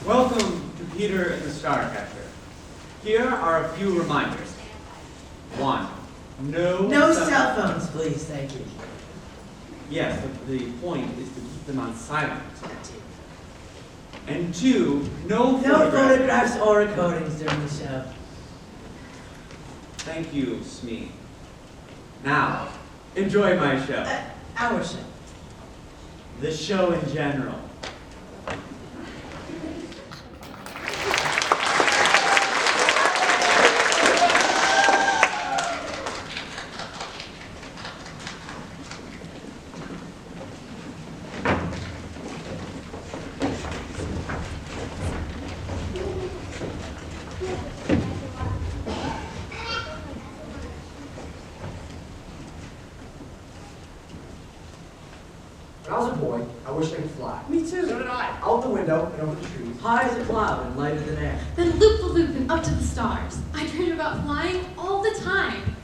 Welcome to Peter and the Starcatcher. Here are a few reminders. 1. No cell phones, please, thank you. Yes, but the point is to keep them on silent. And 2, no photographs or recordings during the show. Thank you, Smee. Now, enjoy my show. Our show. The show in general. When I was a boy, I wished I could fly. Me too. So did I. Out the window and over the trees. High as a cloud and lighter than air. Then loop the loop and up to the stars. I dream about flying all the time.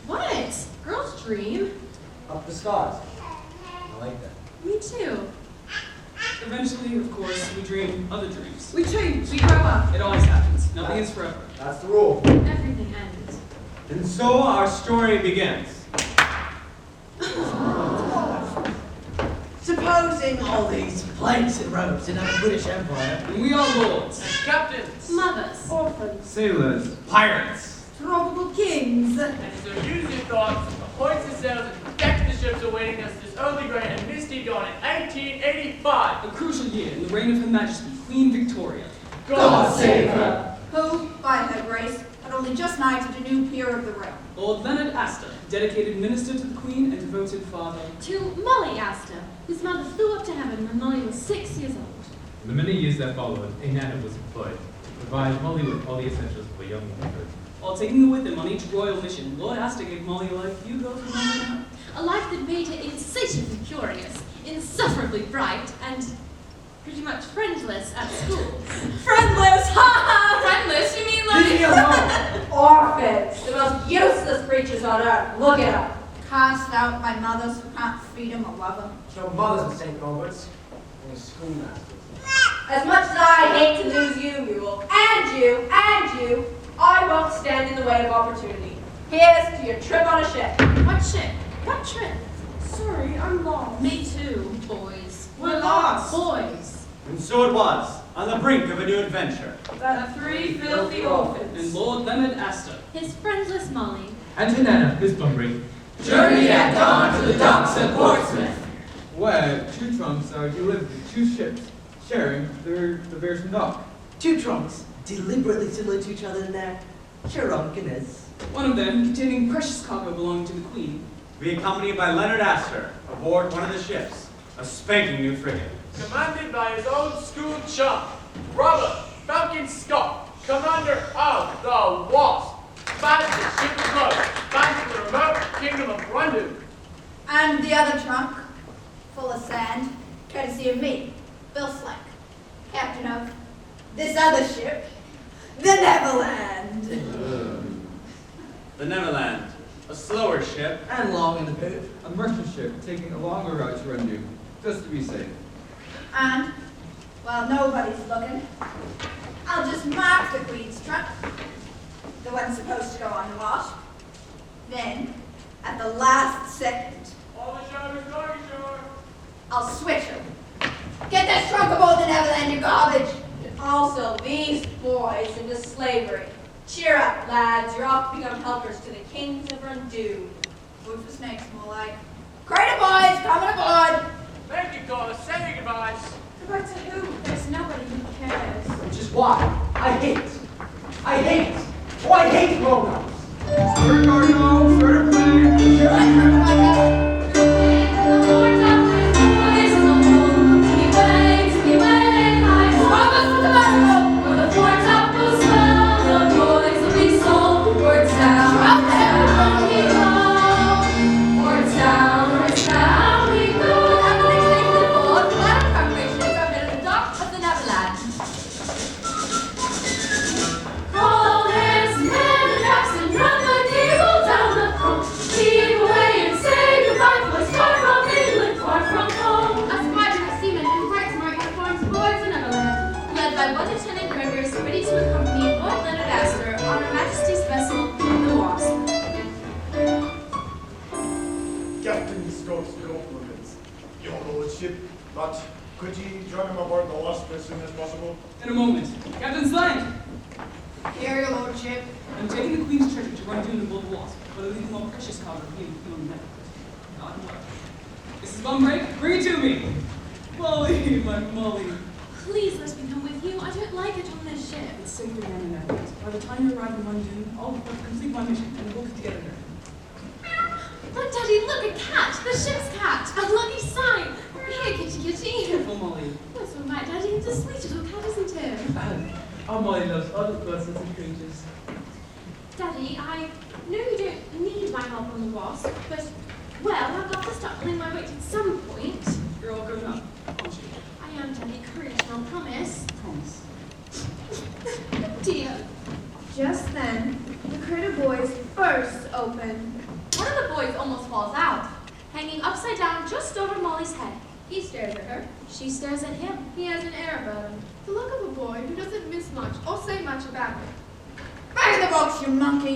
What? Girls dream. Up the stars. I like that. Me too. Eventually, of course, we dream other dreams. We change. We grow up. It always happens. Nothing is forever. That's the rule. Everything ends. And so our story begins. Supposing all these planks and ropes in our British Empire. And we are lords, captains, Mothers. Orphans, Sailors, pirates. tropical kings. And so use your thoughts, hoist the sails, and deck the ships awaiting us this early gray and misty dawn in 1885. a crucial year in the reign of Her Majesty Queen Victoria. God save her! Who, by her grace, had only just knighted a new peer of the realm. Lord Leonard Astor, dedicated minister to the Queen and devoted father. To Molly Astor, whose mother flew up to heaven when Molly was 6 years old. In the many years that followed, a nana was employed to provide Molly with all the essentials of a young womanhood. While taking with him on each royal mission, Lord Astor gave Molly a life few girls remember now. A life that made her insatiably curious, insufferably bright, and pretty much friendless at school. Friendless! Ha ha! Friendless? You mean Leave me like... alone! Orphans, the most useless creatures on earth. Look it up. Cast out by mothers who can't feed them or love them. There's no mothers in St. Norbert's. Only schoolmasters. As much as I hate to lose you, Mule, and you, I won't stand in the way of opportunity. Here's to your trip on a ship. What ship? What trip? Sorry, I'm lost. Me too, boys. We're lost. Boys. And so it was, on the brink of a new adventure. The three filthy orphans. And Lord Leonard Astor. His friendless Molly. And her nana, Miss Bunbury, Journey at dawn to the docks at Portsmouth. Where two trunks are delivered to two ships, sharing the Bearson dock. Two trunks, deliberately similar to each other in their chirunkiness. One of them, containing precious cargo belonging to the Queen. To be accompanied by Leonard Astor aboard one of the ships, a spanking new frigate. Commanded by his old school chum, Robert Falcon Scott, commander of the Wasp. Bound to the ship afloat, bound to the remote kingdom of Rundu. And the other trunk, full of sand, courtesy of me, Bill Slack, captain of this other ship, the Neverland. The Neverland, a slower ship. And long in the poop. A merchant ship taking a longer route to Rendu, just to be safe. And, while nobody's looking, I'll just mark the Queen's trunk, the one supposed to go on the Wasp. Then, at the last second, All the show is going, sure. I'll switch them. Get this trunk aboard the Neverland, you garbage! And also these boys into slavery. Cheer up, lads. You're off to become helpers to the kings of Rundu. Rufus makes more like. Crater boys, coming aboard! Thank you, caller. Say your goodbyes. But to who? There's nobody who cares. Which is why I hate grown-ups. Sir Cardinal, sir to play. You're like my head. Promise for the bicycle! Could you join him aboard the Wasp as soon as possible? In a moment. Captain Slang! Here, your lordship. I'm taking the Queen's treasure to run down aboard the Wasp, but I'll leave the more precious cargo here on the not well. Mrs. Bumbrake, bring it to me! Molly, my Molly. Please let me come with you. I don't like it on this ship. It's safer than in Netherlands. By the time you arrive in London, I'll complete my mission and we'll get together there. Look, Daddy, look, a cat. The ship's cat. A lucky sign. Here, kitty kitty. Careful, Molly. That's all right, Daddy. It's a sweet little cat, isn't it? Our Molly loves all the birds and creatures. Daddy, I know you don't need my help on the Wasp, but, well, I've got to start pulling my weight at some point. You're all grown up, aren't you? I am, Daddy. Courage, and I'll promise. Promise. Dear. Just then, the crater boys burst open. One of the boys almost falls out, hanging upside down just over Molly's head. He stares at her. She stares at him. He has an air about him. The look of a boy who doesn't miss much or say much about it. Back in the box, you monkey.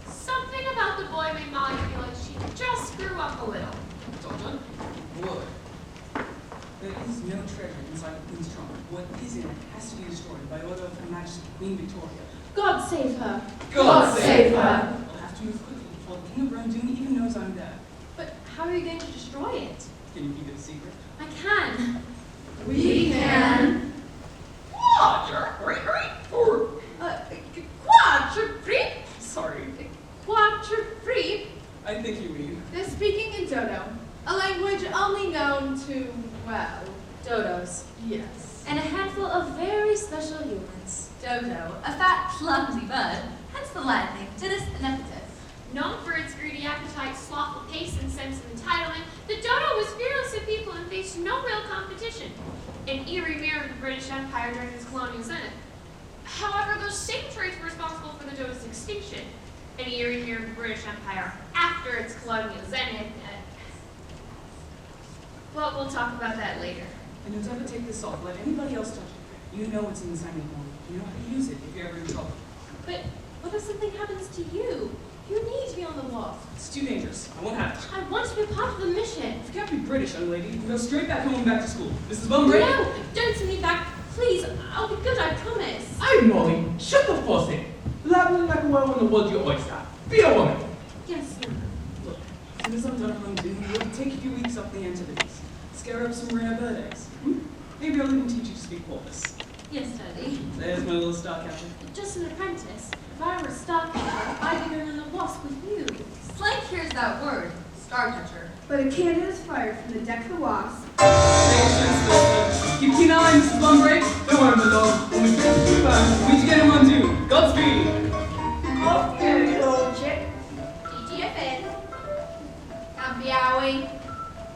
Something about the boy made Molly feel like she just grew up a little. Doctor? What? There is no treasure inside the Queen's trunk. What is in it has to be destroyed by order of Her Majesty Queen Victoria. God save her. God save her. I'll have to move quickly before the King of Randoon even knows I'm there. But how are you going to destroy it? Can you keep it a secret? I can. We can. Quadrupre? Sorry. Quadrupre? I think you mean. They're speaking in Dodo, a language only known to, well, Dodos. yes. And a handful of very special humans. Dodo, a fat, clumsy bird, hence the Latin name, Dinis ineptus. Known for its greedy appetite, slothful pace, and sense of entitlement, the dodo was fearless of people and faced no real competition. An eerie mirror of the British Empire during its colonial zenith. However, those same traits were responsible for the dodo's extinction. An eerie mirror of the British Empire after its colonial zenith. But we'll talk about that later. And don't ever take this off. Let anybody else touch it. You know what's inside the corner. You know how to use it if you're ever in trouble. But what if something happens to you? You need to be on the Wasp. It's too dangerous. I won't have it. I want to be a part of the mission. You can't be British, young lady. You can go straight back home and back to school. Mrs. Bumbrake? No, don't send me back. Please, I'll be good, I promise. Hey, Molly, shut the faucet. Laughing like a whale in the world your oyster. Be a woman. Yes, sir. Look, as soon as I'm done hunting, we'll take a few weeks off the Antipodes. Scare up some rare bird eggs. Maybe I'll even teach you to speak Porpoise. Yes, Daddy. There's my little Starcatcher. Just an apprentice. If I were a Starcatcher, I'd be going on the Wasp with you. Slank hears that word, Starcatcher. But a cannon is fired from the deck of the Wasp. Keep keen eye, Mrs. Bumbrake. Don't worry, my lord. When we get to the we need to get him undue. Godspeed. Off to your lordship. DTFN. Campy Owie.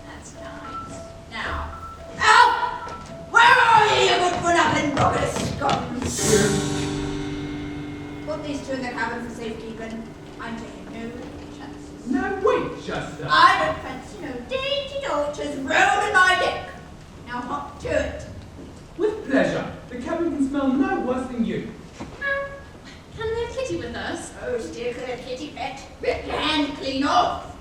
That's nice. Now, out! Where are you, you good for nothing rocket scones? Put these two in the cabin for safekeeping. I'm taking no chances. Now wait, Chester. I don't fancy no dainty daughters roaming my deck. Now hop to it. With pleasure. The cabin can smell no worse than you. Can we have Kitty with us? Oh, still clear, kitty pet. Rip your hand clean off.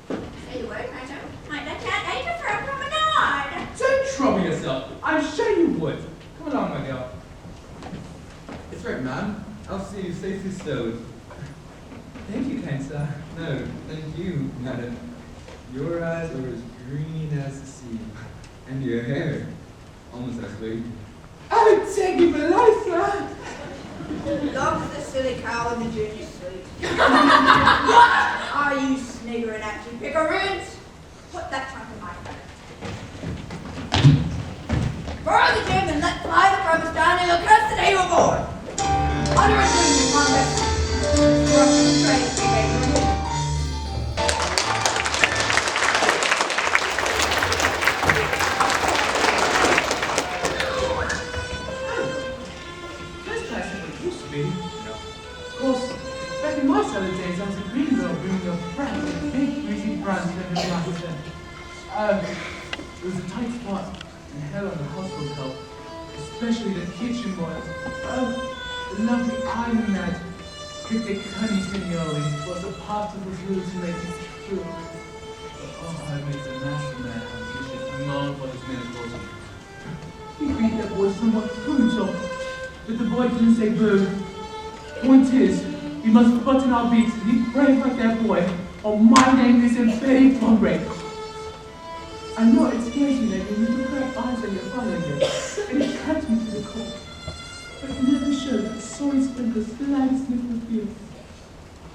Say the word, Matter. Might let cat ate her for a promenade. Don't trouble yourself. I'm sure you would. Come along, my girl. It's right, ma'am. I'll see you safely stowed. Thank you, kind sir. No, thank you, madam. Your eyes are as green as the sea, and your hair almost as wavy. I would take you for life, sir. Lock the silly cow in the junior suite. What are you sniggering at, you pickaroons? Put that trunk in my cupboard. Borrow the gym and let fly the promise down and you'll curse the day you're born. Under a junior Congress. Russian train, baby. This place isn't what it used to be. No. Of course, back in my solid days, I was a green girl bringing up friends and big, greasy brands that every night was in. It was a tight spot and hell on the household help, especially the kitchen boys. The lovely iron lad cooked a cunning signori was a part of his rule to make it true. But oh, I made the master man ambitious known for his misfortune. He beat that boy somewhat brutal, but the boy didn't say boo. Point is, we must button our beaks and be brave like that boy, or my name isn't Betty Plumbrick. I know it scares you that your little cracked eyes on your father again, and it cuts me to the core. But it never showed that sorry spent the slightest sniff of fear.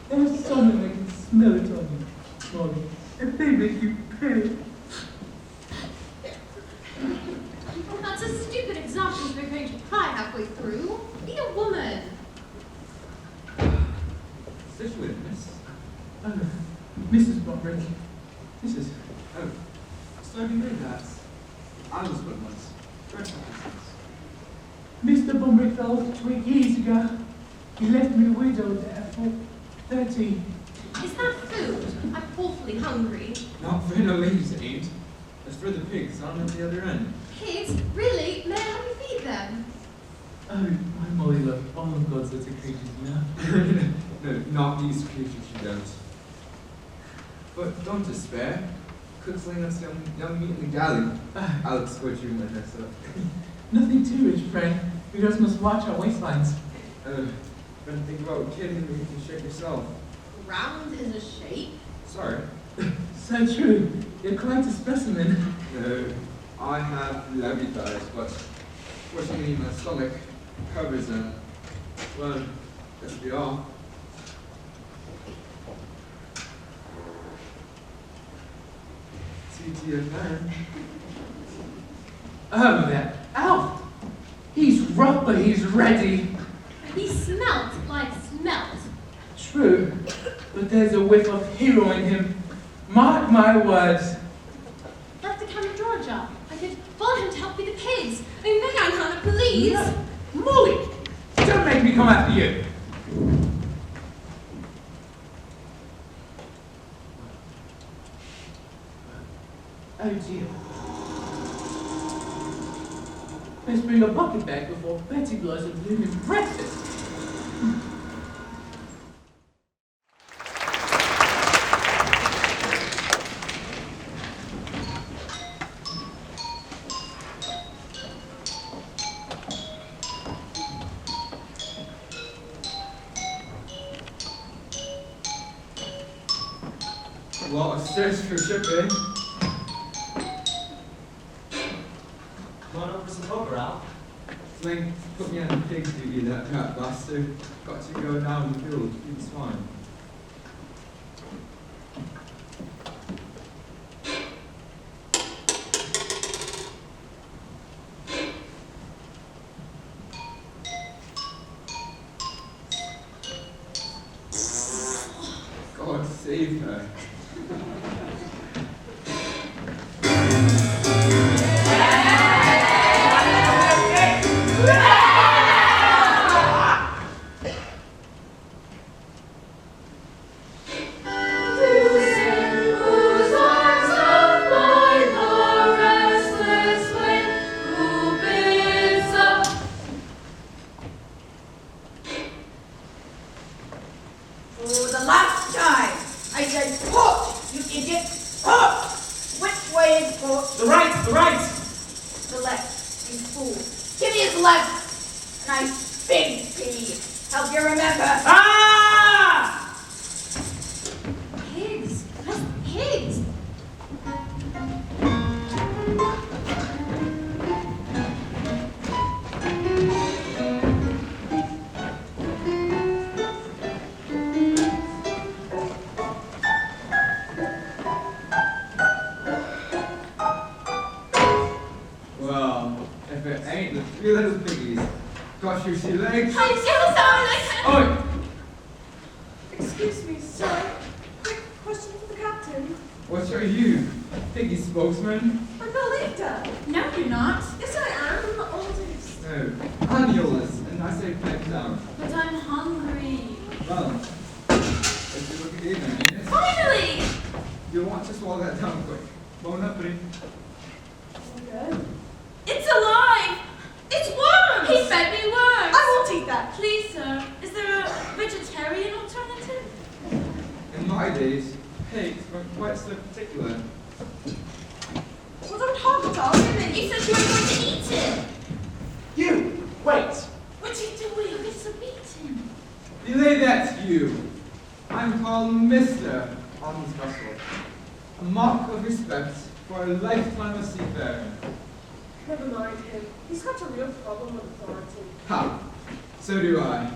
There's something I can smell it on you, Molly, and they make you pale. Well, that's a stupid example if you're going to cry halfway through. Be a woman. Such a witness. Oh, Mrs. Plumbrick. Mrs. Oh, so you know that. I was but once. First Mr. Plumbrick fell 20 years ago. He left me widowed at 30. Is that food? I'm awfully hungry. Not for no ladies to eat. As for the pigs on at the other end. Pigs? Really? May I help you feed them? Oh, my Molly loves all of God's little creatures, you know. No, not these creatures you don't. But don't despair. Cook's laying us young meat in the galley. I'll escort you when that's up. Nothing too rich, friend. We just must watch our waistlines. Don't think about kidding me, you can shake yourself. Round is a shape. Sorry. So true. You're quite a specimen. No, I have levy thighs, but fortunately my stomach covers them. Well, that's be all. TTFN. Oh, that Alf! He's rough, but he's ready. He smelt like smelt. True, but there's a whiff of hero in him. Mark my words. That's the camera drawer job. I could follow him to help feed the pigs. I mean, may I call the police? No. Molly! Don't make me come after you! Oh dear. Let's bring a bucket back before Betty blows a blooming breakfast. A lot of stairs for shipping. Come on over for some poker, Al. Flink put me on pig duty, that rat bastard. Got to go down the field, feed the swine. God save her. For the last time, I said put, you idiot, put! Which way is put? The right! The right! The left, you fool. Give me his left! Nice big pea. Help you remember. Ah! Pigs. Where's the pigs? Well, if it ain't the three little piggies. Got your sea legs. I'm so sorry. Oi! Excuse me, sir. Quick question for the captain. What are you? Piggy spokesman? I'm Belita. No, you're not. Yes, I am. I'm the oldest. No. Annuals, and I say pipe down. But I'm hungry. Well, if you look at it in a minute, Finally! you'll want to swallow that down quick. Bone up, buddy. Good. It's alive! It's worms! He fed me worms! I won't eat that. Please, sir, is there a vegetarian alternative? In my days, pigs weren't quite so particular. Well, don't talk respect for a lifetime of seafaring. Never mind him. He's got a real problem with authority. Ha! So do I.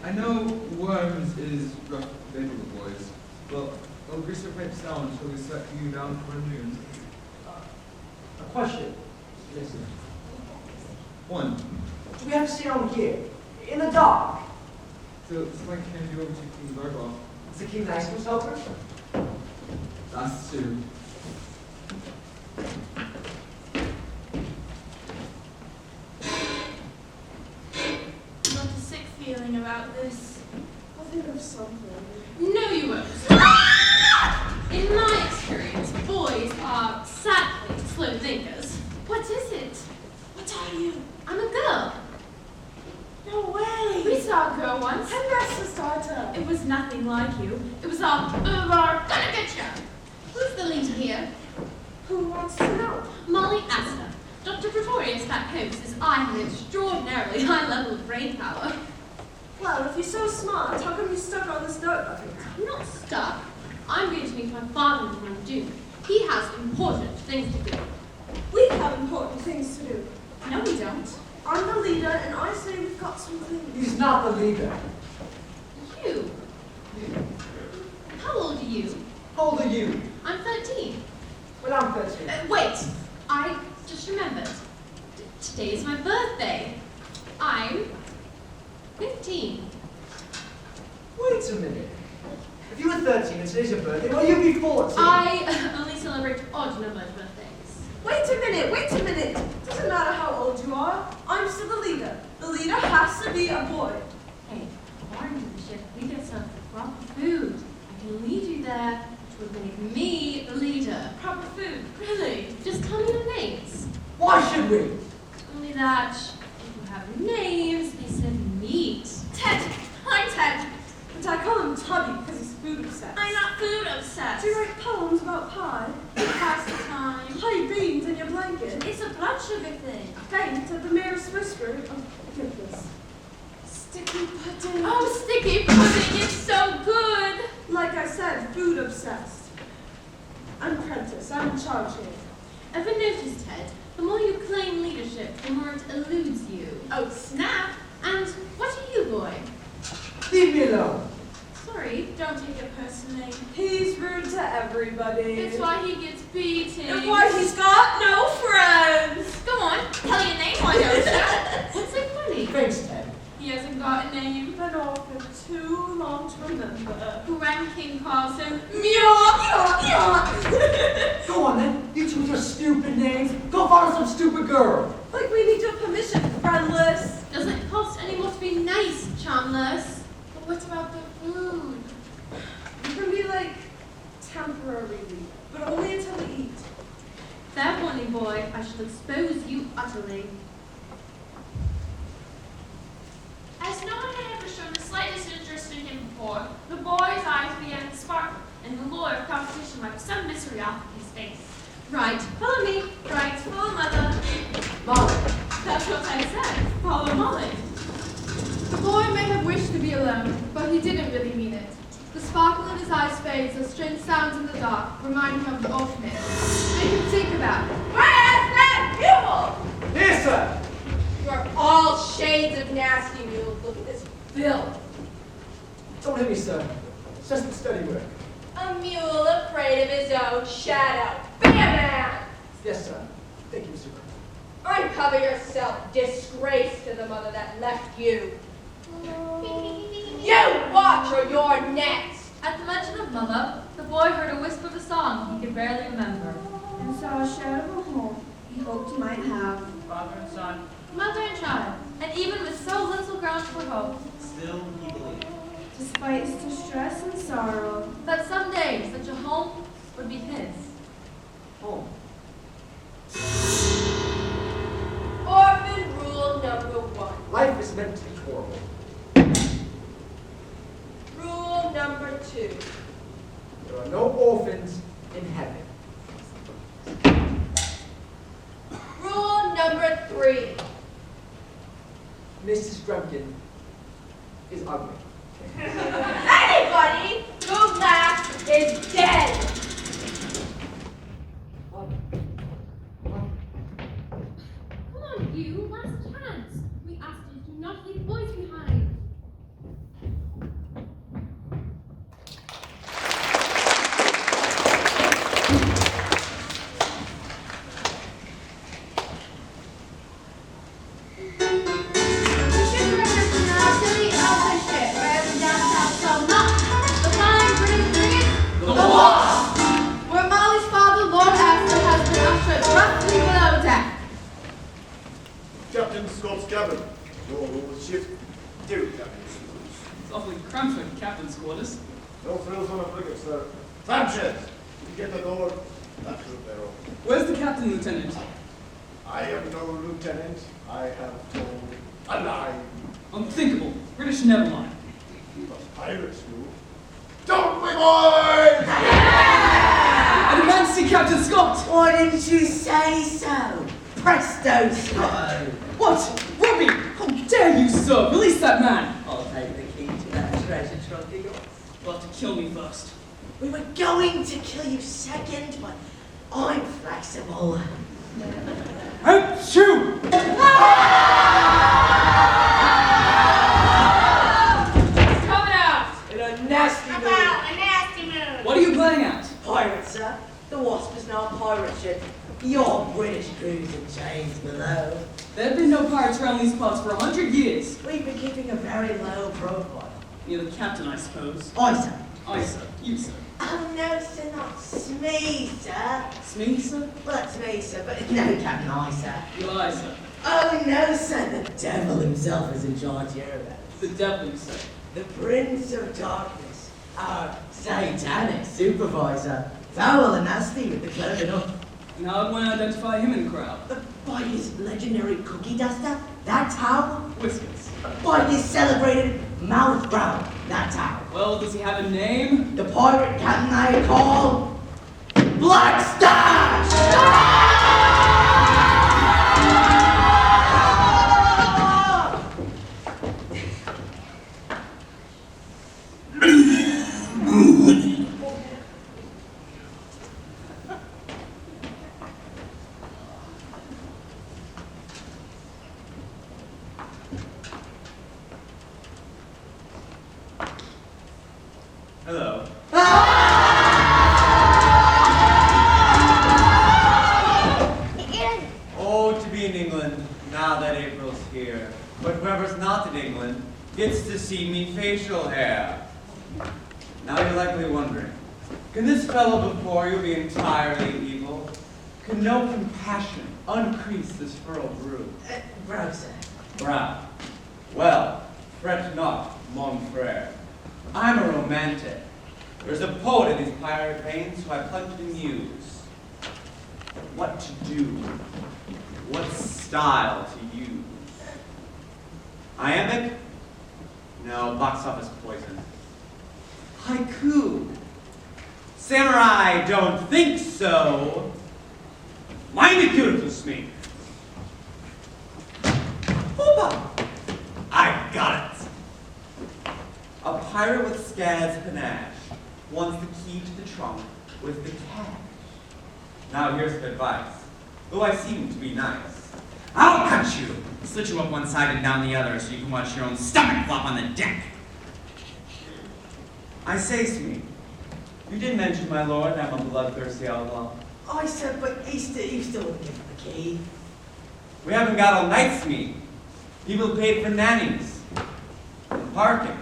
I know Worms is rough with the boys. Well, I'll grease your pipes down until we set you down for noon. A question. Listen. 1. Do we have to sit down here? In the dark? So I can you over to King Bargoff. Is the king nice to his helpers? That's 2. Got a sick feeling about this. I'll think of something. No, you won't. In my experience, boys are sadly slow thinkers. What is it? What are you? I'm a girl. No way! We saw a girl once. I'm Master's daughter. It was nothing like you. It was our gonna get you. Who's the leader here? Who wants to know? Molly Astor. Dr. Pretorius back home says I have an extraordinarily high level of brain power. Well, if you're so smart, how come you're stuck on this dirt bucket? I'm not stuck. I'm going to meet my father in Mount Doom. He has important things to do. We have important things to do. No, we don't. I'm the leader, and I say we've got some things. He's not the leader. You. How old are you? How old are you? I'm 13. Well, I'm 13. Wait, I just remembered. Today is my birthday. I'm 15. Wait a minute. If you were 13 and today's your birthday, well, you'd be 14. I only celebrate odd numbered birthdays. Wait a minute, wait a minute. Doesn't matter how old you are. I'm still the leader. The leader has to be a boy. Hey, according to the ship, we get some proper food. I can lead you there, which would make me the leader. Proper food. Really? Just tell me your names. Why should we? Only that if you have names, they serve meat. Ted. I'm Ted. But I call him Tubby because he's food obsessed. I'm not food obsessed. Do you write poems about pie? Pass the time. Honey beans in your blanket? It's a blood sugar thing. Faint at the merest whisper of goodness. Sticky pudding. Oh, sticky pudding, it's so good. Like I said, food obsessed. I'm Prentice. I'm in charge here. Ever noticed, Ted, the more you claim leadership, the more it eludes you. Oh, snap. And what are you, boy? Leave me alone. Sorry, don't take it personally. He's rude to everybody. It's why he gets beaten. And why he's got no friends. Go on, tell your name, why don't you? What's so funny? Thanks, Ted. He hasn't got a name. Been orphaned too long to remember. Ranking calls him Go on then. You two with your stupid names. Go follow some stupid girl. Like we need your permission, friendless. Doesn't it cost any more to be nice, charmless? But what about the food? You can be like temporary, but only until we eat. Fair warning, boy, I shall expose you utterly. As no one had ever shown the slightest interest in him before, the boy's eyes began to sparkle, and the lure of competition wiped some misery off of his face. Right, follow me. Right, follow mother. Molly. That's what I said. Follow Molly. The boy may have wished to be alone, but he didn't really mean it. The sparkle in his eyes fades as strange sounds in the dark remind him of the orphanage. Make him think about it. Where's that mule? Yes, sir. You are all shades of nasty mules. Look at this filth. Don't hit me, sir. It's just the study work. A mule afraid of his own shadow. Be a man! Yes, sir. Thank you, Mr. Uncover yourself, disgrace to the mother that left you. You watch or you're next. At the mention of mother, the boy heard a whisper of a song he could barely remember. And saw a shadow of a home he hoped he might have. Father and son, Mother and child, and even with so little ground for hope, still he believed. Despite his distress and sorrow. that someday such a home would be his. Home. Orphan rule number 1. Life is meant to be horrible. Rule number 2. There are no orphans in heaven. Rule number 3. Mrs. Drumpkin is ugly. Anybody who laughs is dead. offered you last chance. We asked you to not leave boys behind. Captain Scott's cabin. Your rule is shift. Do, Captain. It's awfully cramped for captain's quarters. No thrills on a frigate, sir. Sanchez! You get the door. That's the barrel. Where's the captain, Lieutenant? I am no lieutenant. I have told a lie. Unthinkable. British never lie. But pirates do. Don't we, boys? I demand to see Captain Scott! Why didn't you say so? Presto, Scotto! What? Robbie! How dare you, sir! Release that man! I'll take the key to that treasure trunk of yours. You'll have to kill me first. We were going to kill you second, but I'm flexible. Achoo! It's coming out. In a nasty mood. About a nasty mood. What are you playing at? Pirate, sir. The Wasp is now a pirate ship. Your British crews in chains below. There have been no pirates around these parts for 100 years. We've been keeping a very low profile. You're the captain, I suppose. Aye, sir. Aye, sir. You, sir. Oh, no, sir, not Smee, sir. Smee, sir? Well, that's me, sir, but no, Captain, I, sir. You lie, sir. Oh, no, sir, the devil himself is in charge hereabouts. The devil, you say. The Prince of Darkness, our satanic supervisor. Foul and nasty with the cloven up. And how would one identify him in the crowd? By his legendary cookie duster, that's how. Whiskers. By his celebrated mouth brow, that's how. Well, does he have a name? The pirate captain I call Black Stash! Hello. Oh, to be in England, now that April's here. But whoever's not in England gets to see me facial hair. Now you're likely wondering, can this fellow before you be entirely evil? Can no compassion uncrease this furrowed brow? Brow, sir. Brow. Well, fret not, mon frere. I'm a romantic. There's a poet in these pirate veins who I plunged in muse. What to do? What style to use? Iambic? No, box office poison. Haiku? Samurai don't think so. Mighty beautiful Smee. Hoopa! I got it. A pirate with scad's panache wants the key to the trunk with the cash. Now here's some advice, though I seem to be nice. I'll cut you, slit you up one side and down the other so you can watch your own stomach flop on the deck. I say, Smee, you did mention, my lord, I'm a bloodthirsty outlaw. I said, but you still wouldn't give him the key. We haven't got all night, Smee. People paid for nannies and parking.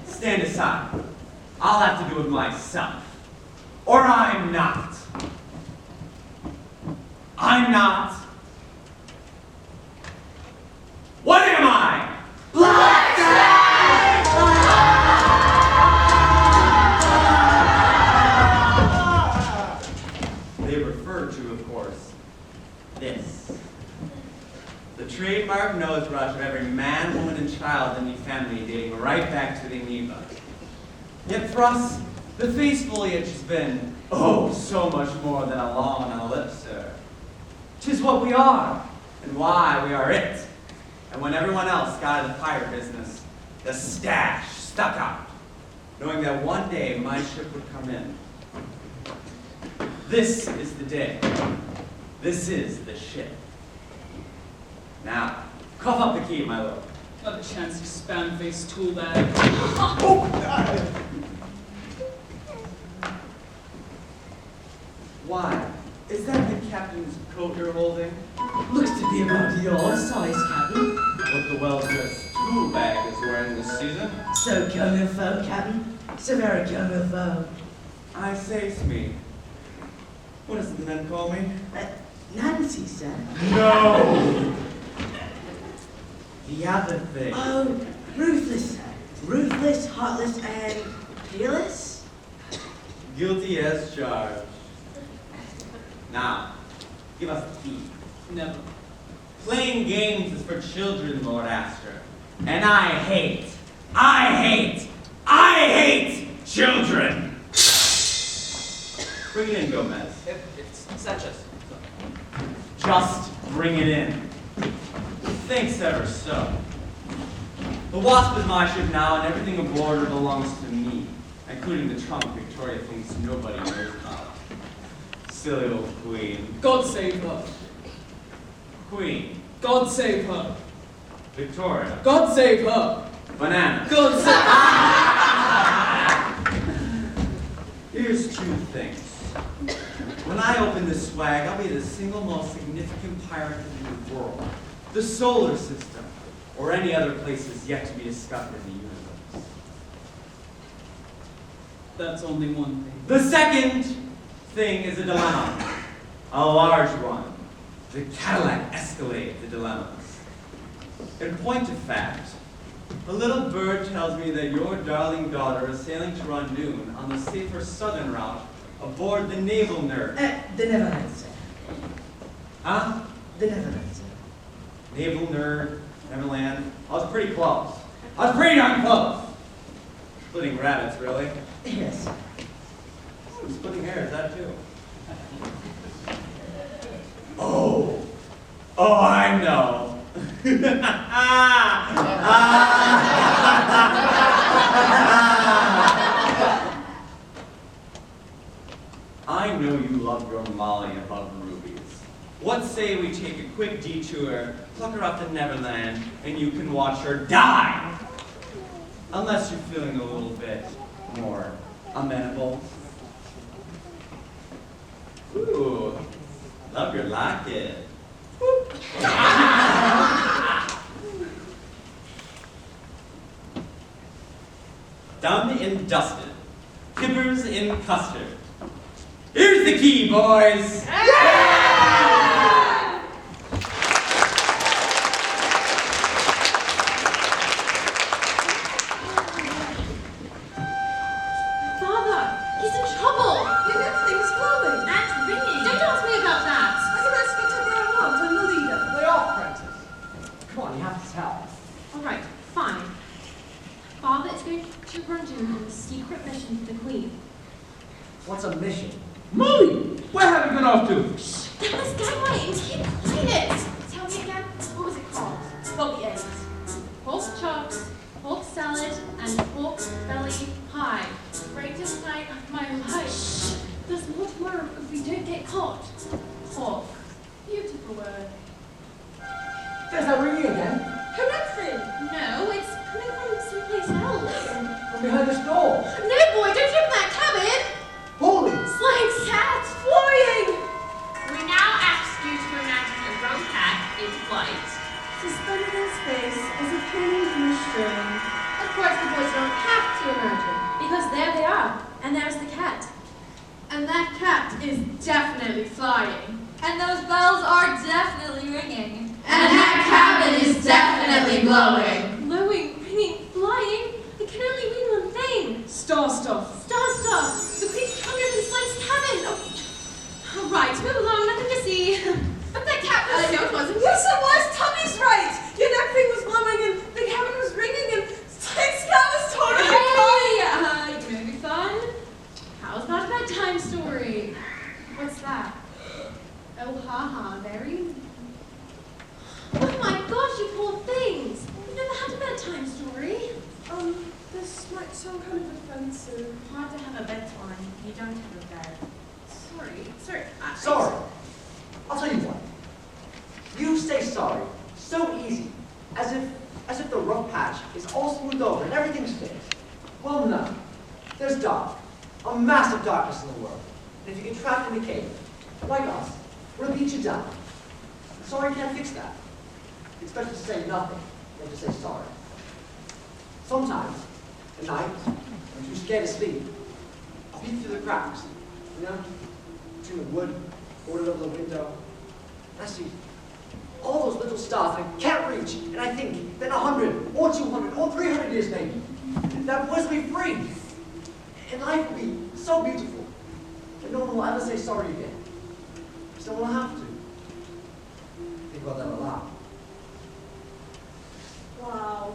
Stand aside. I'll have to do it myself. Or I'm not. I'm not. What am I? Black They refer to, of course, this. The trademark nose brush of every man, woman, and child in the family dating right back to the amoeba. Yet for us, the face foliage has been, oh, so much more than a lawn on a lip, sir. 'Tis what we are, and why we are it. And when everyone else got out of the pirate business, the stash stuck out, knowing that one day my ship would come in. This is the day. This is the ship. Now, cough up the key, my lord. Not a chance, you spam-faced tool bag. Why? Is that the captain's coat you're holding? Looks to be about your size, Captain. What the well-dressed tool bag is wearing this season? So comme il faut, Captain. So very comme il faut. I say, Smee. What does the men call me? Nancy, sir. No! The other thing. Oh, ruthless, sir. Ruthless, heartless, and peerless? Guilty as charged. Now, give us the key. Never. Playing games is for children, Lord Astor. And I hate children! Bring it in, Gomez. It's Sanchez. Just bring it in. Thanks ever so. The Wasp is my ship now, and everything aboard her belongs to me, including the trunk Victoria thinks nobody knows about. Silly old queen. God save her. Queen. God save her. Victoria. God save her. Banana. God save Here's two things. When I open this swag, I'll be the single most significant pirate in the world, the solar system, or any other places yet to be discovered in the universe. That's only one thing. The second thing is a dilemma, a large one. The Cadillac Escalade, the dilemmas. In point of fact, a little bird tells me that your darling daughter is sailing to Rangoon on the safer southern route aboard the Naval Nerd. The Neverland, sir. Huh? The Neverland, sir. Naval Nerd, Neverland. I was pretty close. I was pretty darn close. Splitting rabbits, really? Yes, sir. Splitting hairs, that too. Oh, I know. I know you love your Molly above rubies. What say we take a quick detour, pluck her off to Neverland, and you can watch her die? Unless you're feeling a little bit more amenable. Ooh, love your locket. Done and dusted. Kippers in custard. Here's the key, boys! Father, he's in trouble. Your everything's glowing. And ringing. Don't ask me about that. I can ask whatever I want. I'm the leader. Lay off, Prentice. Come on, you have to tell. All right, fine. Father is going to Rangoon on a secret mission for the Queen. What's a mission? Molly, where have you been off to? That was Gangway. Keep quiet. Tell me again, what was it called? What the eggs? Pork chops, pork salad, and pork belly pie. Greatest night of my life. There's more tomorrow if we don't get caught. Pork. Beautiful word. There's that ringing again. Connecting. No, it's coming from someplace else. From behind this door. No, boy, don't open that cabin. Holy! Flying cat! Flying! We now ask you to imagine a grown cat in flight. Suspended in space as a penny from a string. Of course, the boys don't have to imagine, because there they are, and there's the cat. And that cat is definitely flying. And those bells are definitely ringing. And that cabin is definitely glowing. Glowing, ringing, flying. It can only mean one thing. Star stuff. Star stuff. The Queen's coming up in Slice's cabin. Oh. Right, move along, nothing to see. But that cat was... No, it wasn't. Yes, it was. Tommy's right. Your everything was glowing and the cabin was ringing and Slice's cat was totally Hey, you know, be fun. How's about a bedtime story? What's that? Oh, haha, very... Oh my gosh, you poor things. You've never had a bedtime story. This might sound kind of offensive. Hard to have a bedtime. You don't have a bed. Sorry. Sorry. I'll tell you what. You say sorry So easy. As if the rough patch is all smoothed over and everything's fixed. Well, no. There's dark. A massive darkness in the world. And if you get trapped in a cave, like us, we'll beat you down. Sorry can't fix that. It's better to say nothing than to say sorry. Sometimes, at night, when you're too scared to sleep, I'll peek through the cracks, between the wood, boarded over the window. And I see all those little stars I can't reach, and I think that 100, or 200, or 300 years maybe, that voice will be free. And life will be so beautiful that no one will ever say sorry again. Because no one will have to. Think about that a lot. Wow.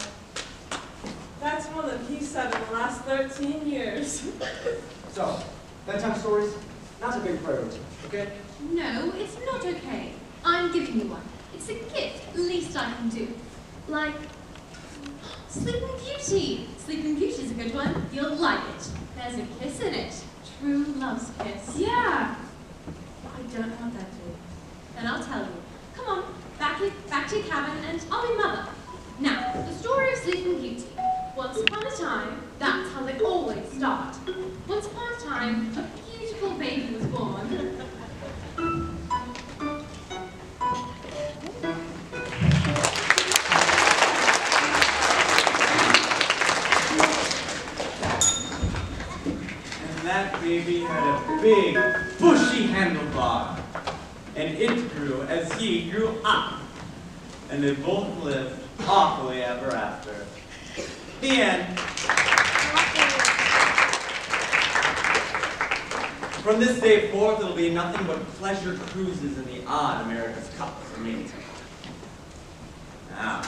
That's more than he said in the last 13 years. So, bedtime stories, not a big priority, okay? No, it's not okay. I'm giving you one. It's a gift, least I can do. Like, Sleeping Beauty. Sleeping Beauty's a good one. You'll like it. There's a kiss in it. True love's kiss. Yeah. I don't know what that is. Then I'll tell you. Come on, back to your cabin and I'll be mother. Now, the story of Sleeping Beauty. Once upon a time, that's how they always start. Once upon a time, a beautiful baby was born. That baby had a big, bushy handlebar, and it grew as he grew up, and they both lived happily ever after. The end. From this day forth, it'll be nothing but pleasure cruises in the odd America's Cup for me. Now,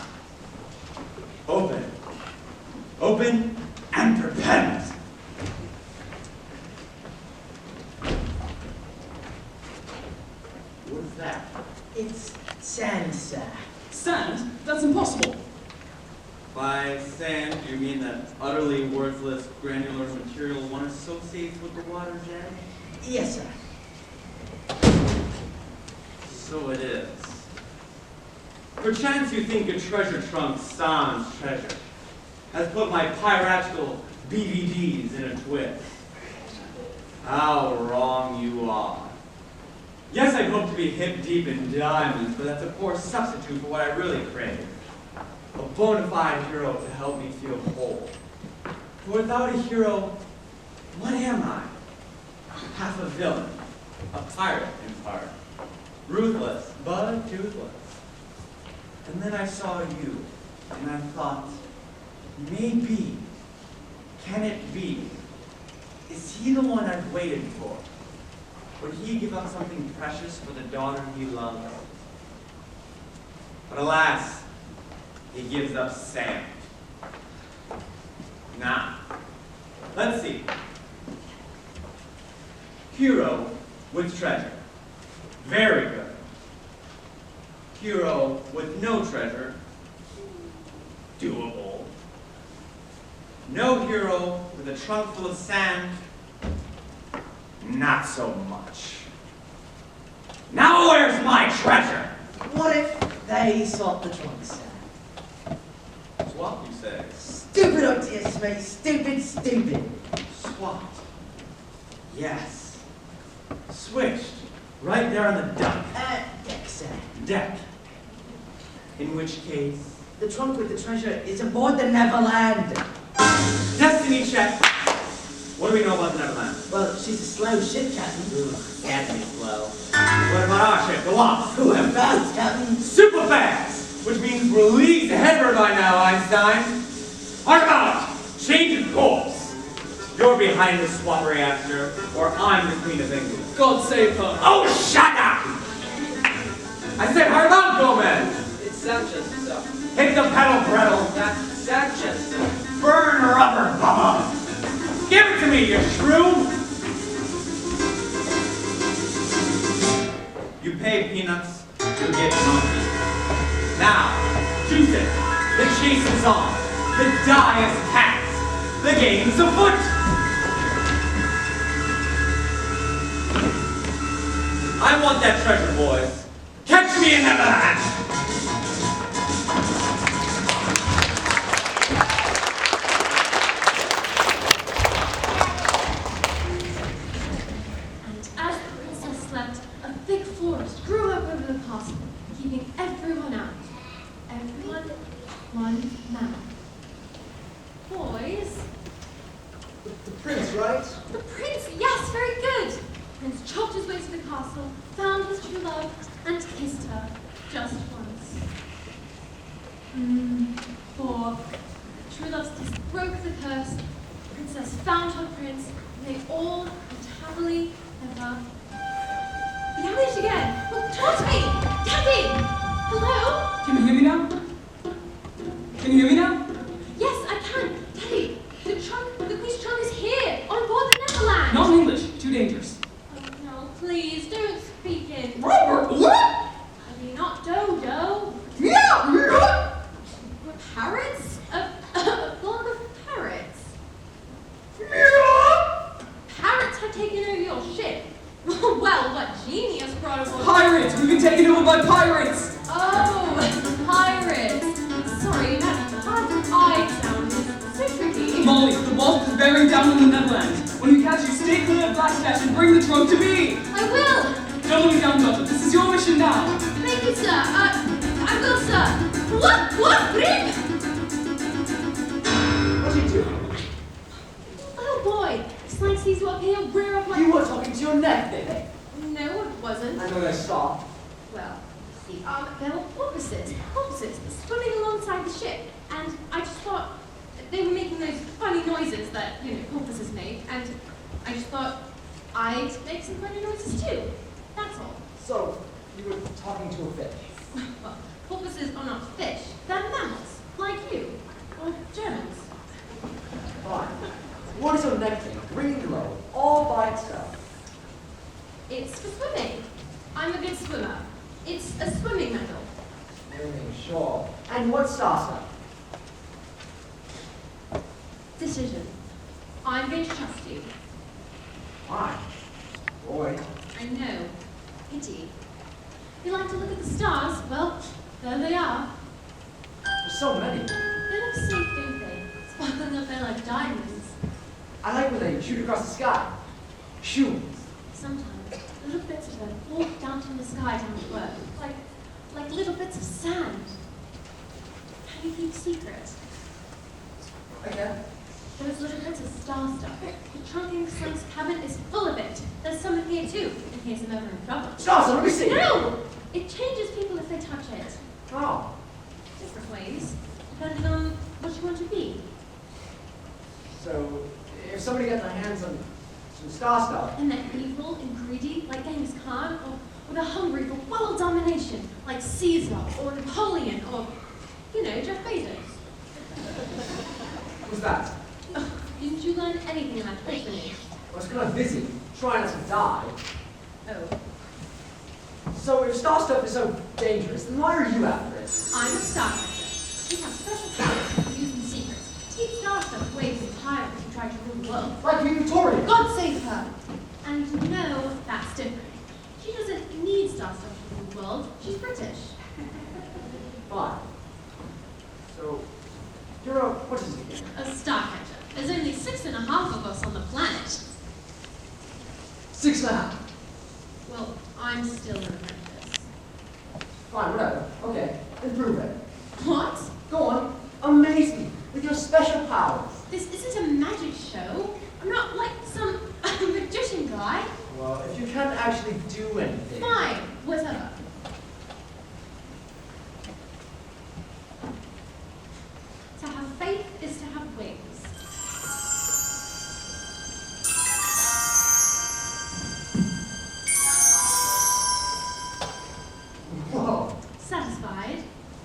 open and prepare. What's that? It's sand, sir. Sand? That's impossible. By sand, do you mean that utterly worthless granular material one associates with the water's edge? Yes, sir. So it is. Perchance you think a treasure trunk sans treasure has put my piratical BVDs in a twist. How wrong you are. Yes, I'd hope to be hip deep in diamonds, but that's a poor substitute for what I really crave. A bona fide hero to help me feel whole. For without a hero, what am I? Half a villain, a pirate in part. Ruthless, but toothless. And then I saw you, and I thought, maybe, can it be? Is he the one I've waited for? Would he give up something precious for the daughter he loves? But alas, he gives up sand. Now, let's see. Hero with treasure. Very good. Hero with no treasure. Doable. No hero with a trunk full of sand. Not so much. Now where's my treasure? What if they swapped the trunks, sir? Swap, you say? Stupid ideas, mate. Stupid. Swapped. Yes. Switched. Right there on the deck. Deck, sir. Deck. In which case? The trunk with the treasure is aboard the Neverland. Destiny check. What do we know about the Neverland? Well, she's a slow ship, Captain. Ooh, can't be slow. What about our ship, the Wasp? Who am fast, Captain? Super fast! Which means we're leagues ahead by now, Einstein. What about change of course? You're behind the swap reactor, or I'm the Queen of England. God save her. Oh, shut up! I said, hard about Gomez! It's Sanchez, sir. Hit the pedal, Gretel! That's Sanchez. Burn rubber, bubba! Give it to me, you shrew! You pay peanuts, you get monkey. Now, juice it. The chase is on. The die is cast. The game's afoot. I want that treasure, boys. Catch me in Neverland! Just once. For true love broke the curse, the princess found her prince, and they all lived happily ever. Yamish again! Oh, talk to me! Daddy! Hello? Can you hear me now? Can you hear me now? Yes, I can. Daddy, the queen's trunk is here, on board the Neverland. Not in English. Too dangerous. Oh, no, please, don't speak in. Robert, what? I mean, not Dodo. Yeah. Parrots? A flock of parrots. Parrots have taken over your ship. Well, what genius brought us on? Pirates! We've been taken over by pirates! Oh, pirates. Sorry, that I sound is so tricky. Molly, the wasp is bearing down on the Netherlands. When we catch you, stay clear of Blackstash and bring the trunk to me! I will. Don't let me down, Doctor. This is your mission now. Thank you, sir. I will, sir. What, Rick? What are you doing? Oh, boy. It's like sees you up here, rear up my... You were talking to your neck, baby. No, it wasn't. I know I saw. Well, see, there were porpoises swimming alongside the ship, and I just thought they were making those funny noises that, porpoises make, and I just thought I'd make some funny noises too. That's all. So, you were talking to a fish. Well, porpoises are not fish. They're mammals, like you, or Germans. Fine. What is your neck thing? Green low, all by itself. It's for swimming. I'm a good swimmer. It's a swimming medal. Sure. And what's salsa? Decision. I'm going to trust you. Fine. Boy. I know. Pity. You like to look at the stars? Well, there they are. There's so many. They look safe, don't they? Sparkling up there like diamonds. I like when they shoot across the sky. Shoot. Sometimes little bits of them fall down from the sky down to earth, like little bits of sand. Can you keep secret? Okay. Those little bits of star stuff. The trunk in Slink's cabin is full of it. There's some in here too, in case I'm ever in trouble. Salsa, let me see. No! It changes people if they touch it. Oh. Different ways, depending on what you want to be. So, if somebody got their hands on some star stuff. And they're evil and greedy, like Genghis Khan, or they're hungry for world domination, like Caesar, or Napoleon, or, Jeff Bezos. Who's that? Oh, didn't you learn anything about orphanage? I was kind of busy, trying not to die. Oh. So, if star stuff is so dangerous, then why are you after it? I'm a Starcatcher. We have special powers we use in secret to keep star stuff away from pirates who try to rule the world. Like Queen Victoria. God save her! And no, that's different. She doesn't need star stuff to rule the world. She's British. Fine. So, you're a, what is it again? A Starcatcher. There's only 6.5 of us on the planet. 6.5. Well, I'm still an apprentice. Fine, whatever. Okay, then prove it. What? Go on, amaze me with your special powers. This isn't a magic show. I'm not like some magician guy. Well, if you can't actually do anything. Fine, whatever. To have faith is to have wings. Whoa. Satisfied?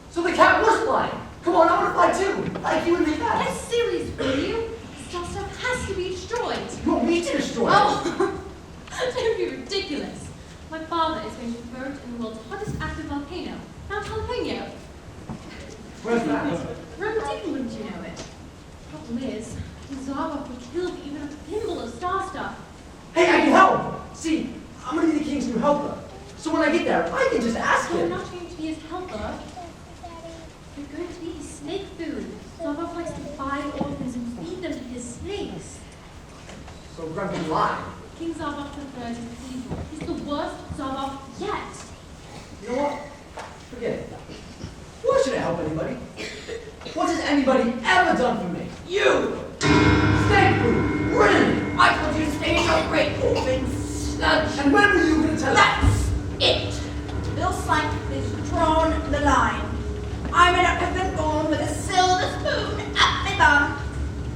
So the cat was flying. Come on, I want to fly too. Like you and me Get fast. serious, will you? Star stuff has to be destroyed. You want me to destroy it? Oh, don't be ridiculous. My father is going to throw it in the world's hottest active volcano, Mount Jalapeno. Where's that? Run wouldn't you know it? Problem is, Zava would kill even a thimble of star stuff. Hey, I can help. See, I'm going to be the king's new helper. So when I get there, I can just ask You're him. not going to be his helper. You're going to be his snake food. Zava likes to buy orphans and feed them to his snakes. So Greg can lie. King Zava III is evil. He's the worst Zava yet. You know what? Forget it. Why should I help anybody? What has anybody ever done for me? You! Snake food! Really? I told you to stay in your great open sludge. And when were you going to tell us? That's it! Bill Slank is strong I may not have been born with a silver spoon up my bum.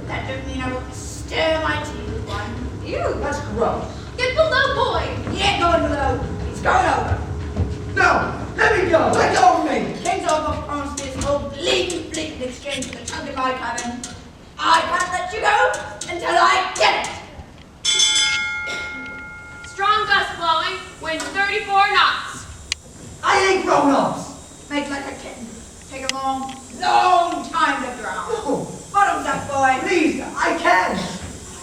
That doesn't mean I won't stir my tea with one. Ew, that's gross. Get below, boy! He ain't going below. He's going over. No, let me go. Let go of me. King's over promised me this whole bleeding fleet in exchange for the chunk of my cabin. I can't let you go until I get it. Strong gust blowing, wind 34 knots. I ain't grown-ups. Make like a kitten. Take a long, long time to drown. No, Bottoms up, boy. please, I can't.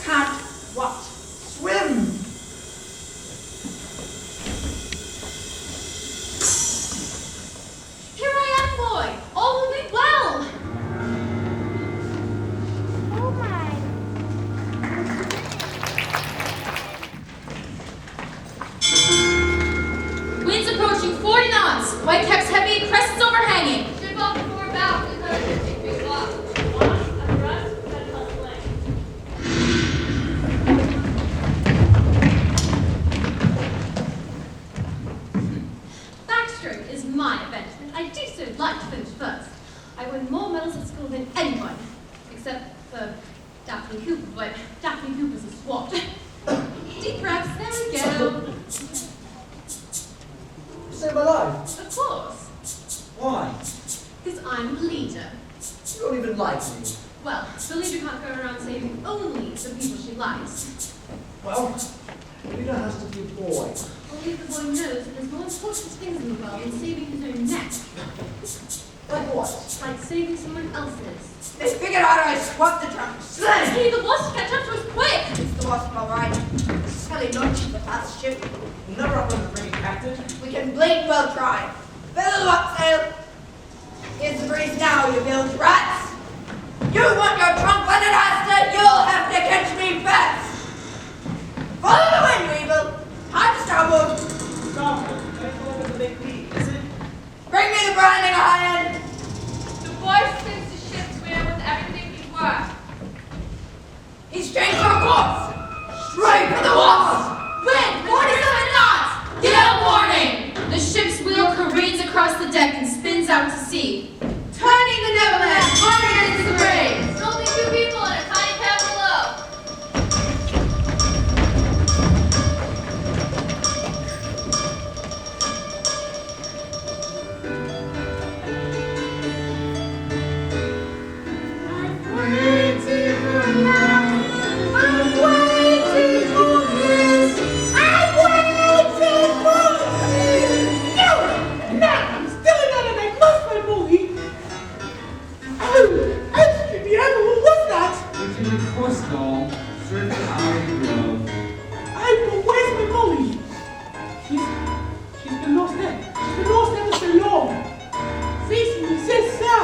Can't what? Swim. Here I am, boy. All will be well. Oh my. Winds approaching 40 knots. Whitecaps heavy, crests overhanging. Ship off before about 150 feet long. Launch and thrust and hustling. Backstroke is my invention. I do so like to finish first. I win more medals at school than anyone, except for Daphne Cooper, but Daphne Cooper's a swot. Deep breaths, there we go. You saved my life. Of course, Why? because I'm the leader. You don't even like me. Well, the leader can't go around saving only the people she likes. Well, Leader has to be a boy. Only the boy knows that there's more important things in the world than saving his own neck. Like what? Like saving someone else's. They figured out how I squat the trunk. Slam! Hey, the wasp catch up to us quick! It's the wasp, all right. Smelly lunch the fast ship. Never up on the frigate, Captain. We can blink well try. Fill up sail. Here's the breeze now, you bilge rats. You want your trunk when it has to, you'll have to catch me first. Follow the wind, Weevil. Time to starboard. Starboard. Let's go over the big B, is it? Bring me the branding iron. The boy spins the ship's wheel with everything he works. He's changed our course. Straight for the walls. Wind, 47 knots! Gale warning! The ship's wheel careens across the deck and spins out to sea. Turning the Neverland, hard against the waves! Only 2 people in a tiny cab below. I'm still another man, must my boy. Oh, excuse me, who was that? Lieutenant Corstal, certain I love. But where's my Molly? She's been lost there. She's been lost ever so long. Face me, c'est ça.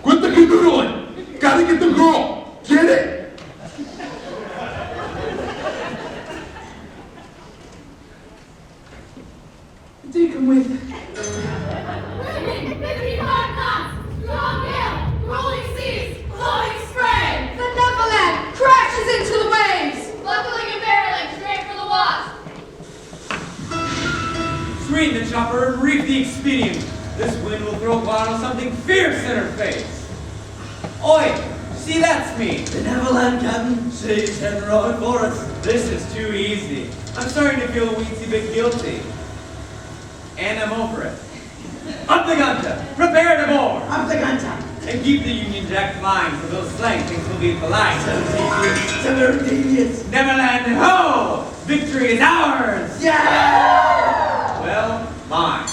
What the you doing? Gotta get the girl. Get it? Take him with. Wind, 55 knots. Strong gale. Rolling seas. Blowing spray. The Neverland crashes into the waves. Buckling and barreling straight for the wasp. Screen the chopper and reap the expedient. This wind will throw Guano something fierce in her face. Oi, see that's me. The Neverland, Captain. Saves and rowing for us. This is too easy. I'm starting to feel a weensy bit guilty. And I'm over it. Up the gunter! Prepare to board! Up the gunter. And keep the Union Jack flying, for those slang things will be polite. So very devious. Neverland, ho! Victory is ours! Yeah! Well, mine.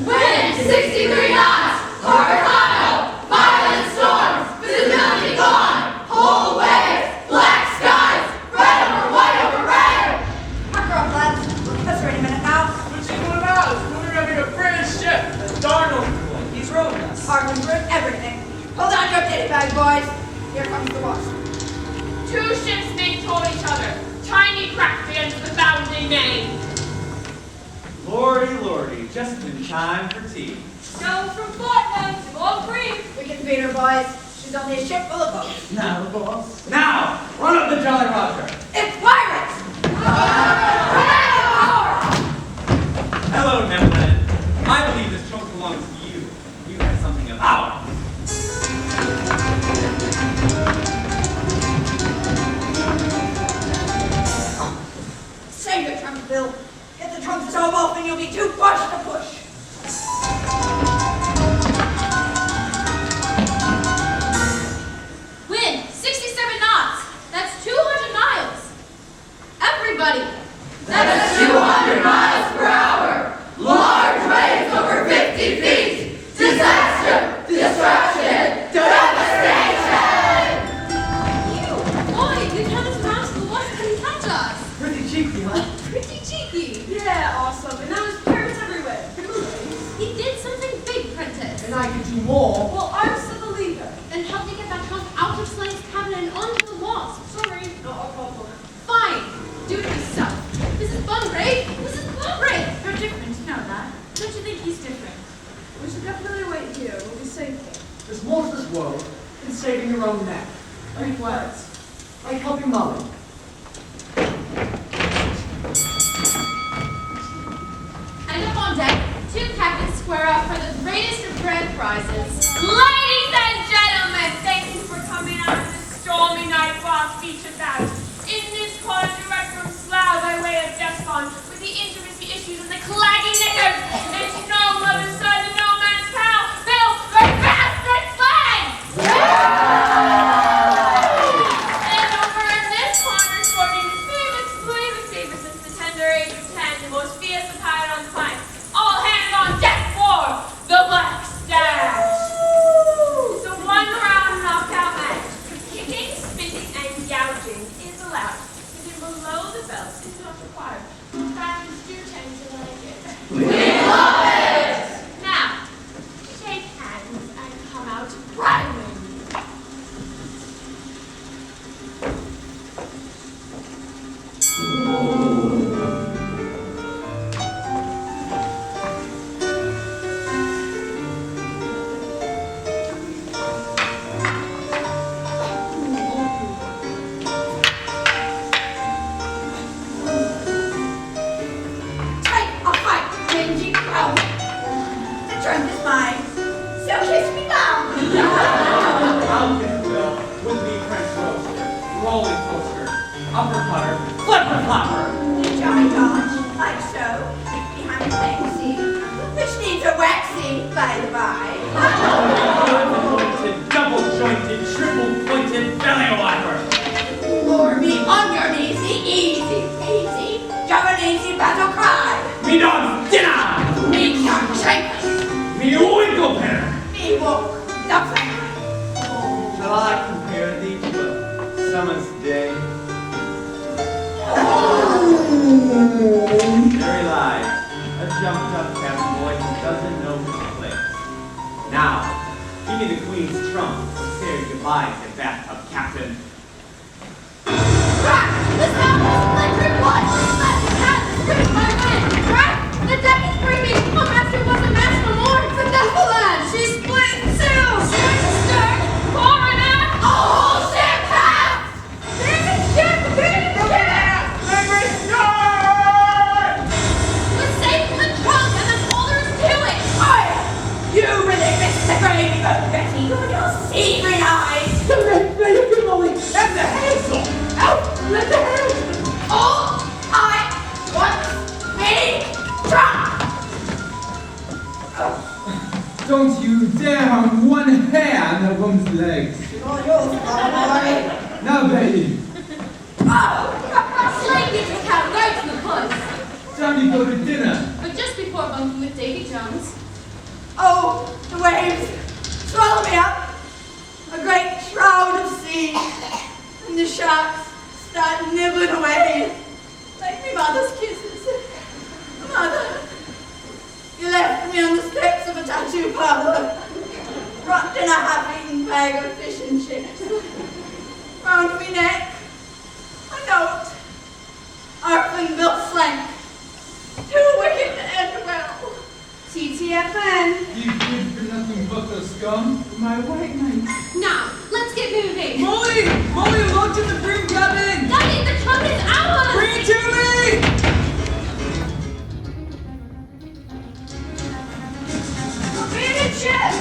Wind, 63 knots. Hurricane. Violent storms. Visibility gone. Whole waves. Black skies. Red over white over red. Pucker up, lads. Let's ready a minute now. What you doing about? We're having a British ship. Darnold, he's rowing us. Harmon ruined everything. Hold on your titty bag, boys. Here comes the wasp. 2 ships make toward each other. Tiny cracks against the bounding main. Lordy, lordy, just in time for tea. Go from Portland to Gold Creek. We can beat her, boys. She's only a ship full of boats. Now, boss. Now, run up the Jolly Roger. It's pirates! Hello, Neverland. and you'll be too pushed to push. Wind, 67 knots. That's 200 miles. Everybody. That's 200 miles per hour. Large waves over 50 feet. Disaster, destruction, devastation. Boy, you come as fast as the wasp can catch us. Pretty cheeky, huh? Pretty cheeky. Yeah, awesome. And now there's parrots everywhere. He did something big, Prentice. And I can do more. Well, I'm still the leader. Then help me get that trunk out of Slane's cabin and onto the wasp. Sorry, not a problem. Fine. Do it yourself. This is Bunbury. This is Bunbury. You're different, you know that. Don't you think he's different? We should definitely wait here. We'll be safe here. There's more to this world than saving your own neck. Like what? Like helping Molly. And up on deck, two captains square up for the greatest of grand prizes. Ladies and gentlemen, thank you for coming out on this stormy night while featured out. In this corner direct from Slough by way of Despond, with the intimacy issues and the claggy knickers, it's no mother's son and no man's cow, Bill, the bastard slag! And over in this corner, sporting his favorite flavor saver since the tender age of 10, the most fierce of pirate on the pine. All hands on deck for the Black Stash! So one round knockout match, kicking, spitting, and gouging is allowed. Hitting below the belt is not required. Fans do tend to like it. We love it! Now, shake hands and come out bridling. Take a fight, dingy crow. The trunk is mine, so kiss me down. I'll get Bill with me French roaster, rolling coaster, uppercutter, flipper flopper. You jolly dodge, like so, behind the fancy, which needs a waxing, by the by. Pointed, double jointed, triple pointed belly wiper. Lure me on your knees, easy peasy, Javanese battle cry. Me dog's dinner. Me young shakers, Me winkle pear. me walk, the flank. Shall I compare thee to a summer's day? Very lies. A jumped up cabin boy who doesn't know his place. Now, give me the queen's trunk. Say your goodbyes at bathtub captain. Crack! The sound is electric blood! Let the cat scream my wind! Crack! The deck is breathing! A master was a master no more! The devil land! She's split in two! Stern to stern! Fore and aft! All ship path! Big ship! Big ship! We're safe in the trunk and that's all there is to it! Fire! You really missed the gravy, but Betty, you'll see green eyes. And the hazel! Out! Let the hazel! All I want me drunk! Don't you dare harm one hair on that woman's legs. All yours, boy. Now, Betty, Slade gets his cat right to the puss. time to go to dinner. But just before bunking with Davy Jones, Oh, the waves swallow me up. A great shroud of sea. And the sharks start nibbling away. Like me mother's kisses. Mother, you left me on the steps of a tattoo parlor. Wrapped in a half-eaten bag of fish and chips. Round me neck, a note. Orphan Bill Slank. Too wicked to end well. TTFN. You good for nothing but the scum? My white knight. now, let's get moving. Molly! Molly, look in the broom cabin! Daddy, the trunk is ours! Bring it to me! Abandoned ship!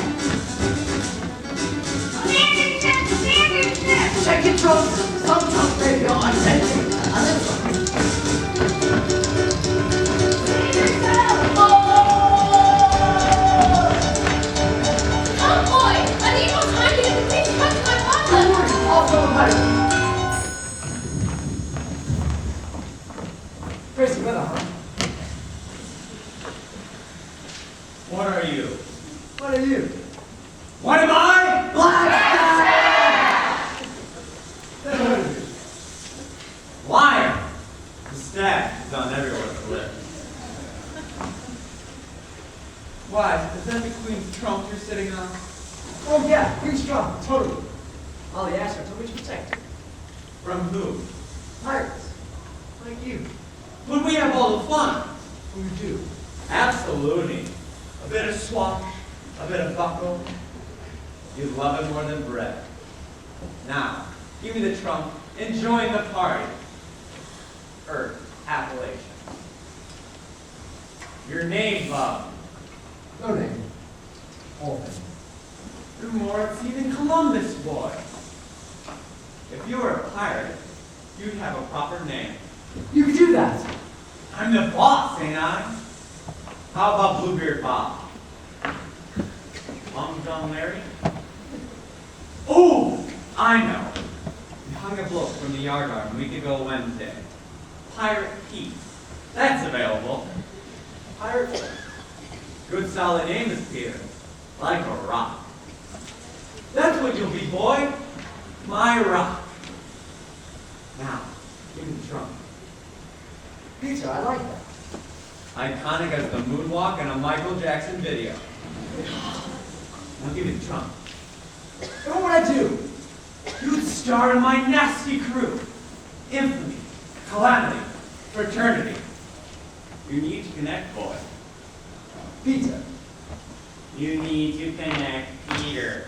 Abandoned ship! Abandoned ship! Check your trunks. Some trunk may be on attention. And then some. Save yourself! What are you? What are you? What am I? Black Liar! The staff is on everyone's lips. Why, is that the Queen's trunk you're sitting on? Oh yeah, Queen's Trump, totally. All the assets are which protected. From who? Pirates. Like you. When we have all the fun. We do. Absolutely. A bit of swash, a bit of buckle. You'd love it more than bread. Now, give me the trunk and join the party. Earth, Appalachian. Your name, Bob. No name. All things. You're more at sea than Columbus, boy. If you were a pirate, you'd have a proper name. You could do that. I'm the boss, ain't I? How about Bluebeard Bob? Long John Larry? Oh, I know. We hung a book from the yard arm a week ago Wednesday. Pirate Peace. That's available. Pirate. Good solid name is Peter. Like a rock. That's what you'll be, boy. My rock. Now, give me the trunk. Peter, I like that. Iconic as the moonwalk in a Michael Jackson video. Now give me the trunk. And what would I do? You'd star in my nasty crew. Infamy, calamity, fraternity. You need to connect, boy. Peter. You need to connect, Peter.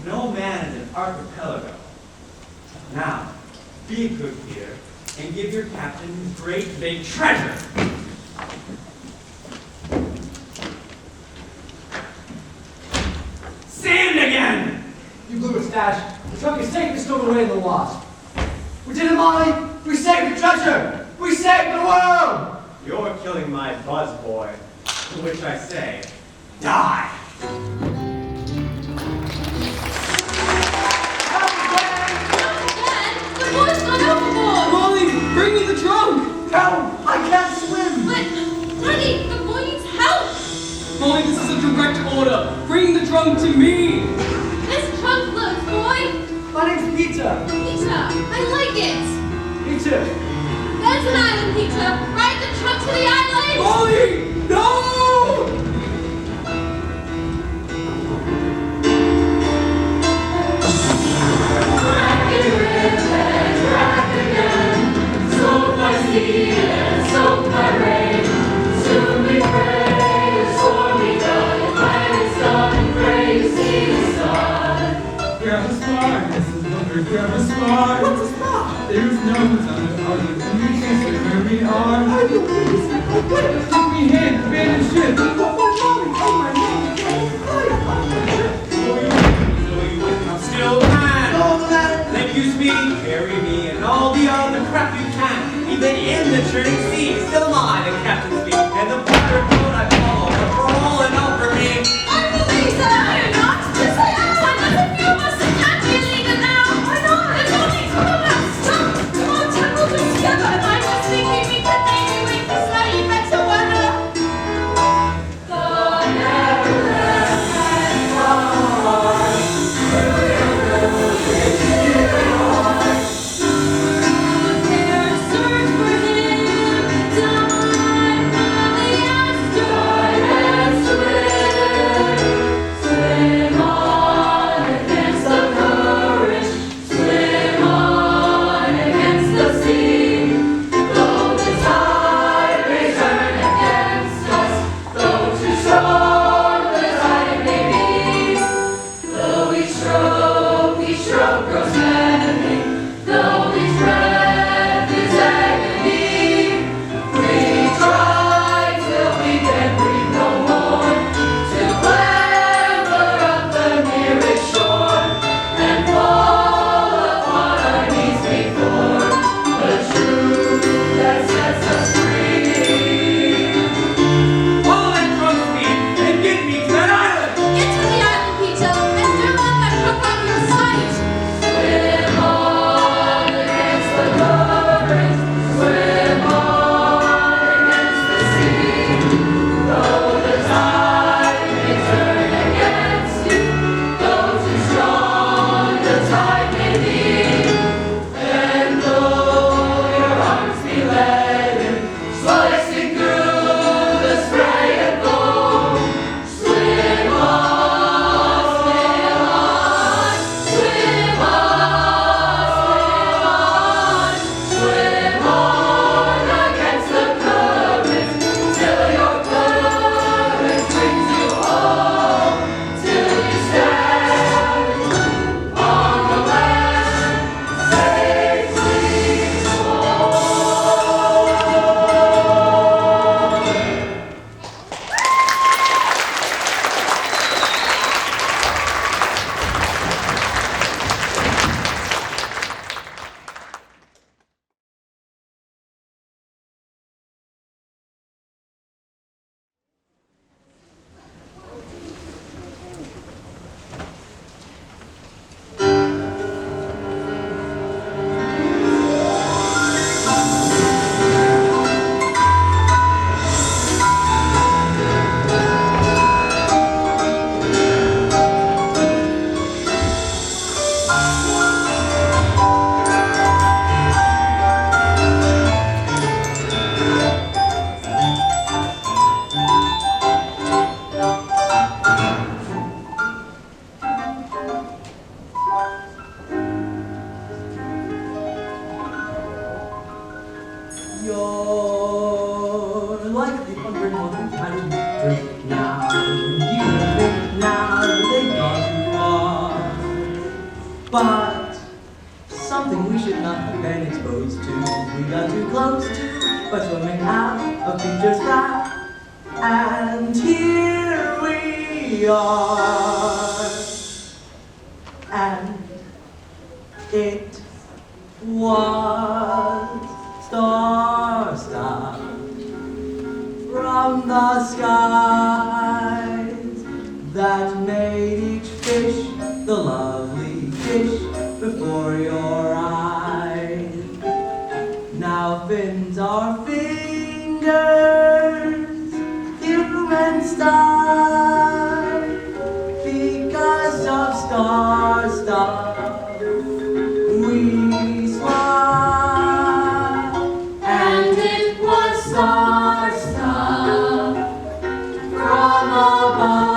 No man is an archipelago. Now, be a good Peter and give your captain his great big treasure. Sand again! You blew a stash. The trunk is safe and stowed away in the Wasp. We did it, Molly! We saved the treasure! We saved the world! You're killing my buzz, boy. To which I say, die! The boy's gone overboard! Molly, bring me the trunk! No! I can't swim! But, Daddy, the boy needs help! Molly, this is a direct order. Bring the trunk to me! This trunk floats, boy! My name's Peter. Peter, I like it! Me too. There's an island, Peter! Ride the trunk to the island! Molly! No! Grab a spar, Mrs. Booker, grab a spar. What's a spot? There's no time to argue, and you can't say where we are. Are you please? Oh, goodness. Give me hand, abandon ship. Oh, my Molly, I'm still man. Oh, the ladder. Then use me, carry me, and all the other crap you can. Even in the churning sea, still am I the captain's feet. And the pirate boat I follow, for all and all for me. Unbelievable! I'm not! Yes, I am! Why does a few of us that can't be leaving now? Why not? There's only two of us! Come on, Tim, we'll do it together! Am I just thinking we could maybe wait for slightly better weather? Their search for him more than time to drink now. And you think now they've gone too far. But something we should not have been exposed to, we got too close to, by swimming out of Peter's flat. And here we are. And it was star from the skies that made each fish the lovely fish before your eyes. Now fins are fingers, human stars, because of star we smile. And it was star from above.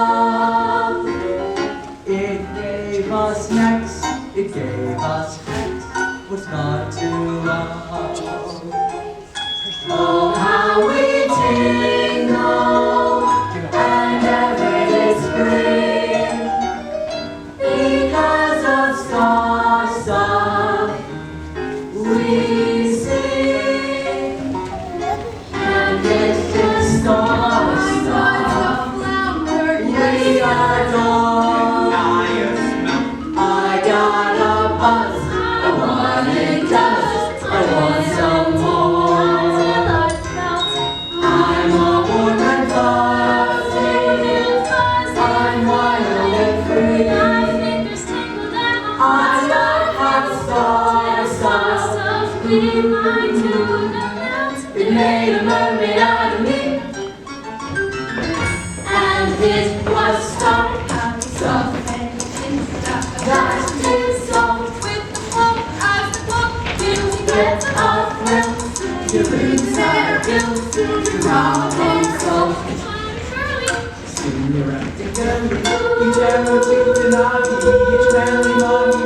It gave us necks, it gave us heads, what's not to love? Oh, how we tingle and ever this spring, because of star we sing. And it's just star we adore. I got a buzz, I want it does, I want some more. I'm all warm and fuzzy, I'm wild and free. I love hot stars, it made a mermaid out of me. And it was stuff that is soft with the flow as the flow. You get a thrill, you lose our guilt, you rob and soul. Soon you're acting girly, you terror to the naughty, you smelly moggy,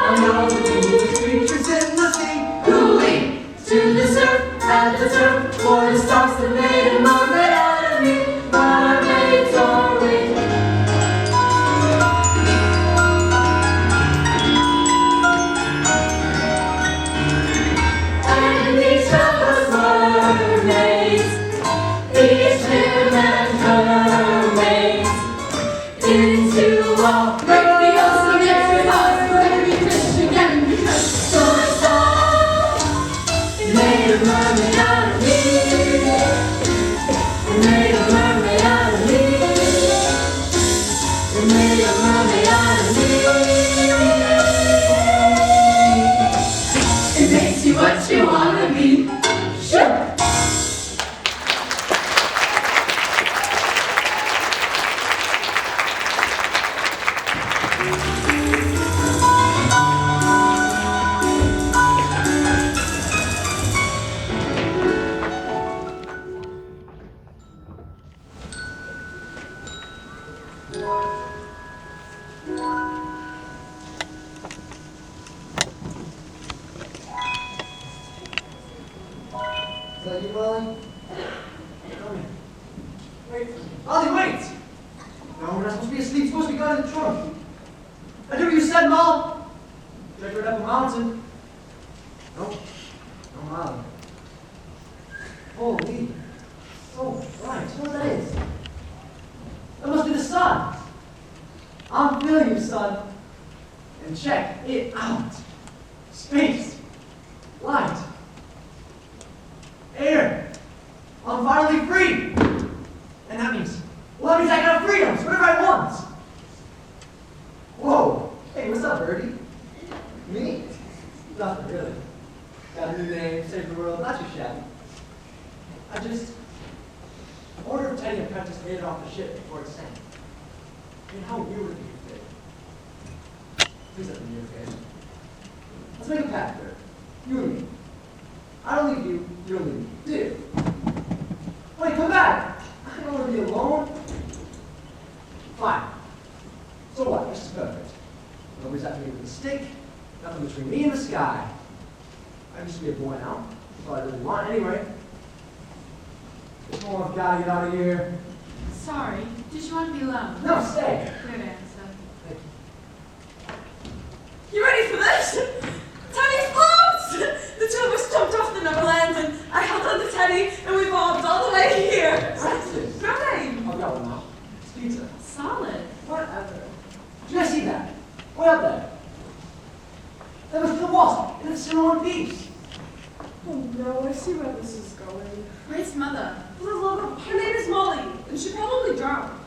and all the coolest creatures in the sea. Hooey to the surf, at the surf, for the stars that made a mermaid out of me. Mermaids are we. And each of us mermaids, each him and her maids, into a break the ocean every house for every fish again, because star made a mermaid out of me. Made a mermaid out of me. Made a mermaid out of me. It makes you what you wanna be. Sure. Is that you, Molly? Come here. Wait. Molly, wait! No, we're not supposed to be asleep. We're supposed to be going in the trunk. I do what you said, Mom. Check right up a mountain. Nope. No, Molly. Holy. Oh, right. You know what that is? That must be the sun. I'm feeling you, son. And check it out. Space. Light. Air. I'm finally free. And that means I can have freedoms, whatever I want. Whoa. Hey, what's up, Birdie? Me? Nothing, really. Got a new name, saved the world, not too shabby. I wonder if Teddy and Prentice made it off the ship before it sank. I mean, how weird would it be if they? Please let me be okay. Let's make a pact there. You and me. I don't leave you, you don't leave me. Deal. Wait, come back! I don't want to be alone. Fine. So what? This is perfect. Nobody's after me with a stick. Nothing between me and the sky. I used to be a boy now. That's all I really want anyway. Oh, I've got to get out of here. Sorry, did you want to be alone? No, stay. Good answer. You ready for this? Teddy's floats! The two of us jumped off the Neverland and I held on to Teddy and we bobbed all the way here. Francis. No name. I've got one now. It's pizza. Solid. Whatever. Did you guys see that? Way up there. That was the wasp. It's in one piece. Oh no, I see where this is going. Where's mother? For the love of, her name is Molly, and she probably drowned.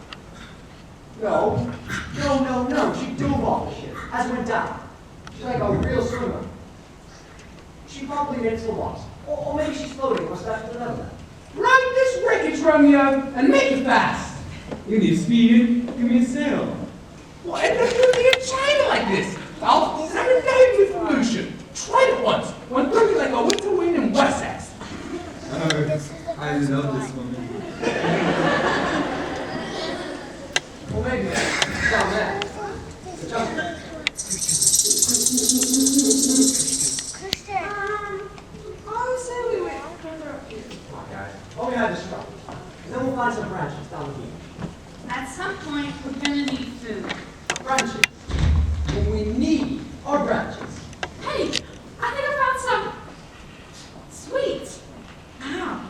No. She dove off the ship as it went down. She's like a real swimmer. She probably made it to the wasp. Or maybe she's floating what's back to the Neverland. Run this wreckage, Romeo, and make it fast. You need speed, give me a sail. Why did you be in China like this? I'll never died with pollution. Tried it once. Went through me like a winter wind in Wessex. Oh, I love this woman. Well, maybe it's down there. The jungle. I say we wait further up here. Come on, guys. All we have is trouble. And then we'll find some branches down the beach. At some point, we're gonna need food. Branches. What we need are branches. Hey, I think I found some sweets. Ow.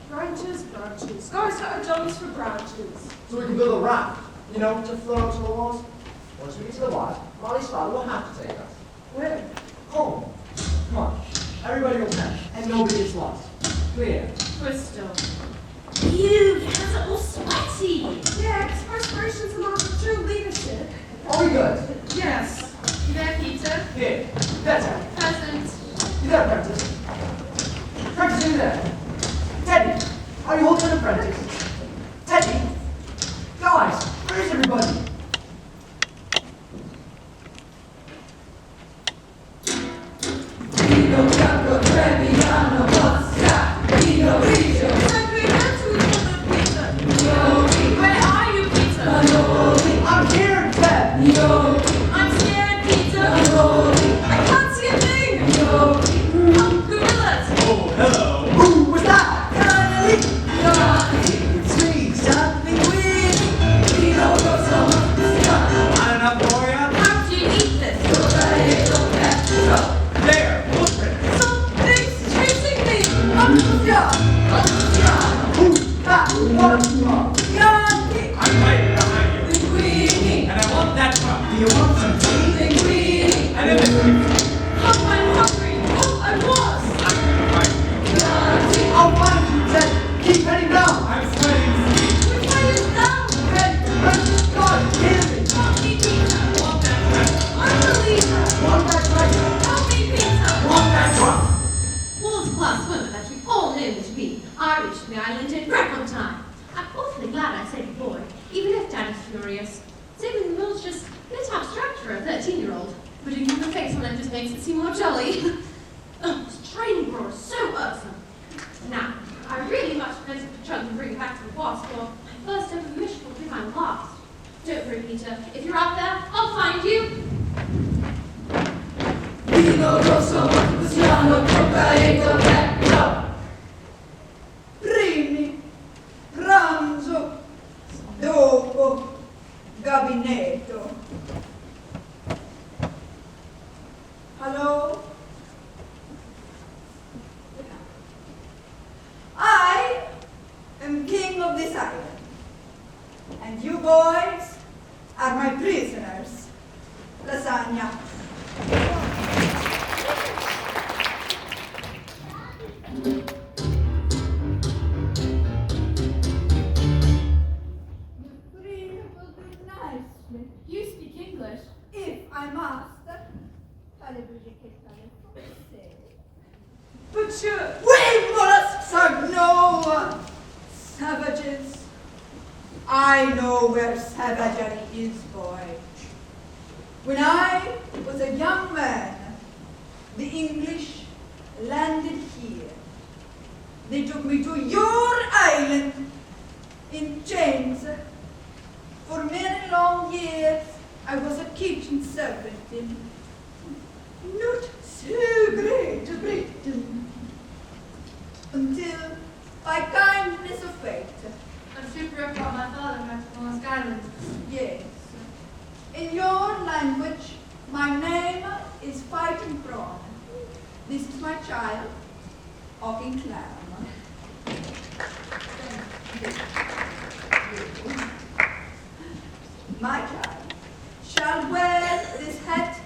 Branches. Guys, that are jumps for branches. So we can build a raft, you know, to float onto the walls. Once we get to the water, Molly's father will have to take us. Where? Home. Come on. Everybody will catch, and nobody gets lost. Clear. Crystal. Ew, your hands are all sweaty. Yeah, because perspiration's a lot of true leadership. Are we good? Yes. You there, Peter? Here. That's it. Present. You there, Prentice? Prentice, are you there? Teddy, are you holding an apprentice? Teddy? Guys, where is everybody? Where are you, Peter? I'm here, Ted! I'm scared, Peter. I can't see a thing! Gorillas. Oh, hello. Who was that? It's me, something weird. Not enough for ya? How do you eat this? There, footprint. Something's chasing me! I'm right behind you. And I want that truck. Do you want some tea? And in this I'm hungry! Oh, I was! I'm gonna find you. I'll find you, Ted. Keep heading down. I'm sweating sleep. Which way is down? God, hear me. Help me, Peter! Want that truck. I believe her! Want that treasure? Help me, Peter! Want that truck? World-class swimmer that we all know to be. I reached the island in record time. I'm awfully glad I saved the boy, even if Daddy's furious. Saving the world's just a bit abstract for a 13-year-old. Putting your face on it just makes it seem more jolly. Ugh, this training bra is so irksome. Now, I really much prefer to chug and bring it back to the wasp, or my first ever mission will be my last. Don't worry, Peter. If you're out there, I'll find you. Primi, pranzo, dopo, gabinetto. Hello? I am king of this island, and you boys are my prisoners. Lasagna. You speak English. If I must. But you... We mollusks are no savages. I know where savagery is, boy. When I was a young man, the English landed here. They took me to your island in chains. For many long years, I was a kitchen servant in not so great a Britain. until, by kindness of fate, A shipwreck brought my father back to Long Island. yes, in your language, my name is Fighting Prawn. This is my child, Hawking Clam. My child shall wear this hat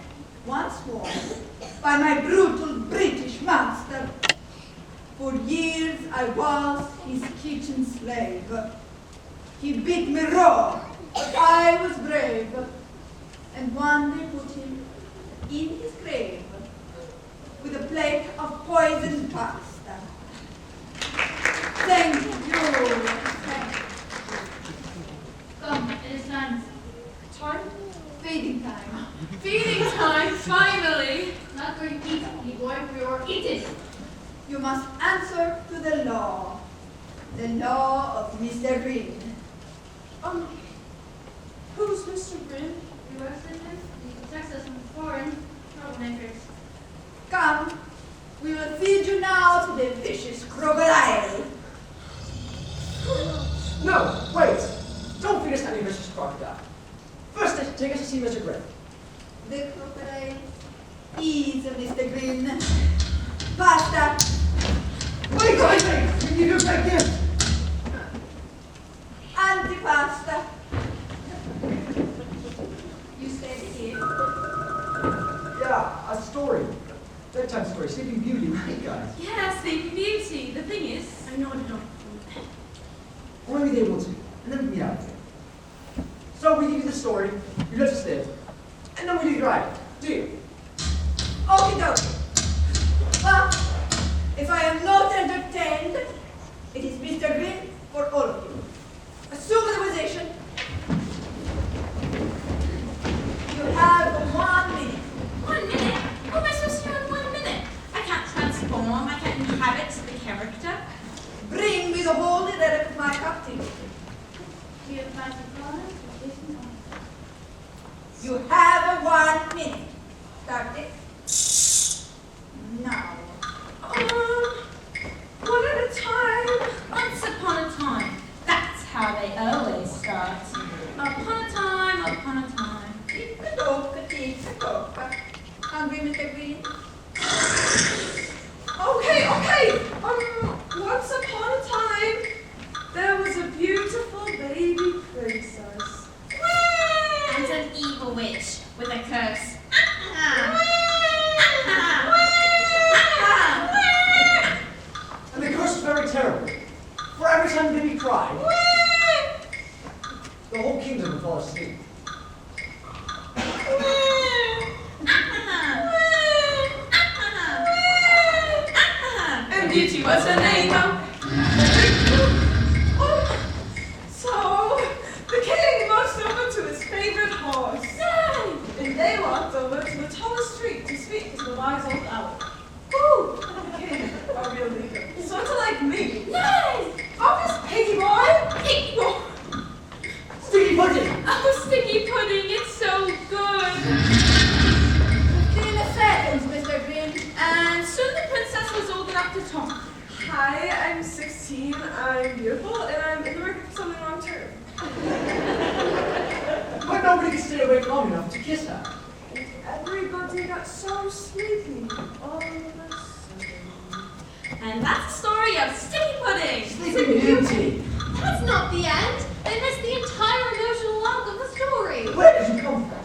once more by my brutal British master. For years I was his kitchen slave. He beat me raw, but I was brave, and one day put him in his grave with a plate of poisoned pasta. Thank you. Come, it is time. Time? Feeding time. Feeding time, finally! Not for you eat, you boy, for your eating. You must answer to the law of Mr. Green. Who's Mr. Green? You are citizens, he protects us from foreign troublemakers. Come, we will feed you now to the vicious crocodile. No, wait. Don't feed us any vicious crocodile. First, take us to see Mr. Green. The crocodile is Mr. Green. Pasta. Wait! You do take him. Antipasta. You stay here. Yeah, a story. Bedtime story, Sleeping Beauty, right, guys? Yeah, Sleeping Beauty. The thing is, I know I don't. Or maybe they will too, and then we meet out of it. So we give you the story, you let us live, and then we do your idea. Do you? Okie dokie. But if I am not entertained, it is Mr. Green for all of you. Assume the position. You have 1 minute. 1 minute? What am I supposed to do in 1 minute? I can't transform. I can't inhabit the character. Bring me the holy relic of my captivity. We have five problems, You have 1 minute. Start it. Now. One at a time. Once upon a time. That's how they always start. Upon a time, upon a time. Tick-a-doka, tick-a-doka. Hungry, Mr. Green? Okay. Once upon a time, there was a beautiful baby princess. And an evil witch with a curse. And the curse is very terrible. For every time baby cried, the whole kingdom would fall asleep. And Beauty was her name. So, the king marched over to his favorite horse. And they walked over to the tallest tree to speak to the wise old owl. Ooh, the king, a real leader. Sort of like me. Yay! Oh, this piggy boy. Piggy boy. Sticky pudding! Oh, sticky pudding, it's so good. 15 seconds, Mr. Green. And soon the princess was old enough to talk. Hi, I'm 16, I'm beautiful, and I'm in the market for something long-term. But nobody could stay awake long enough to kiss her. Everybody got so sleepy all of a sudden. And that's the story of Sticky Pudding. Sleeping Beauty! That's not the end. They missed the entire emotional arc of the story. Where did you come from?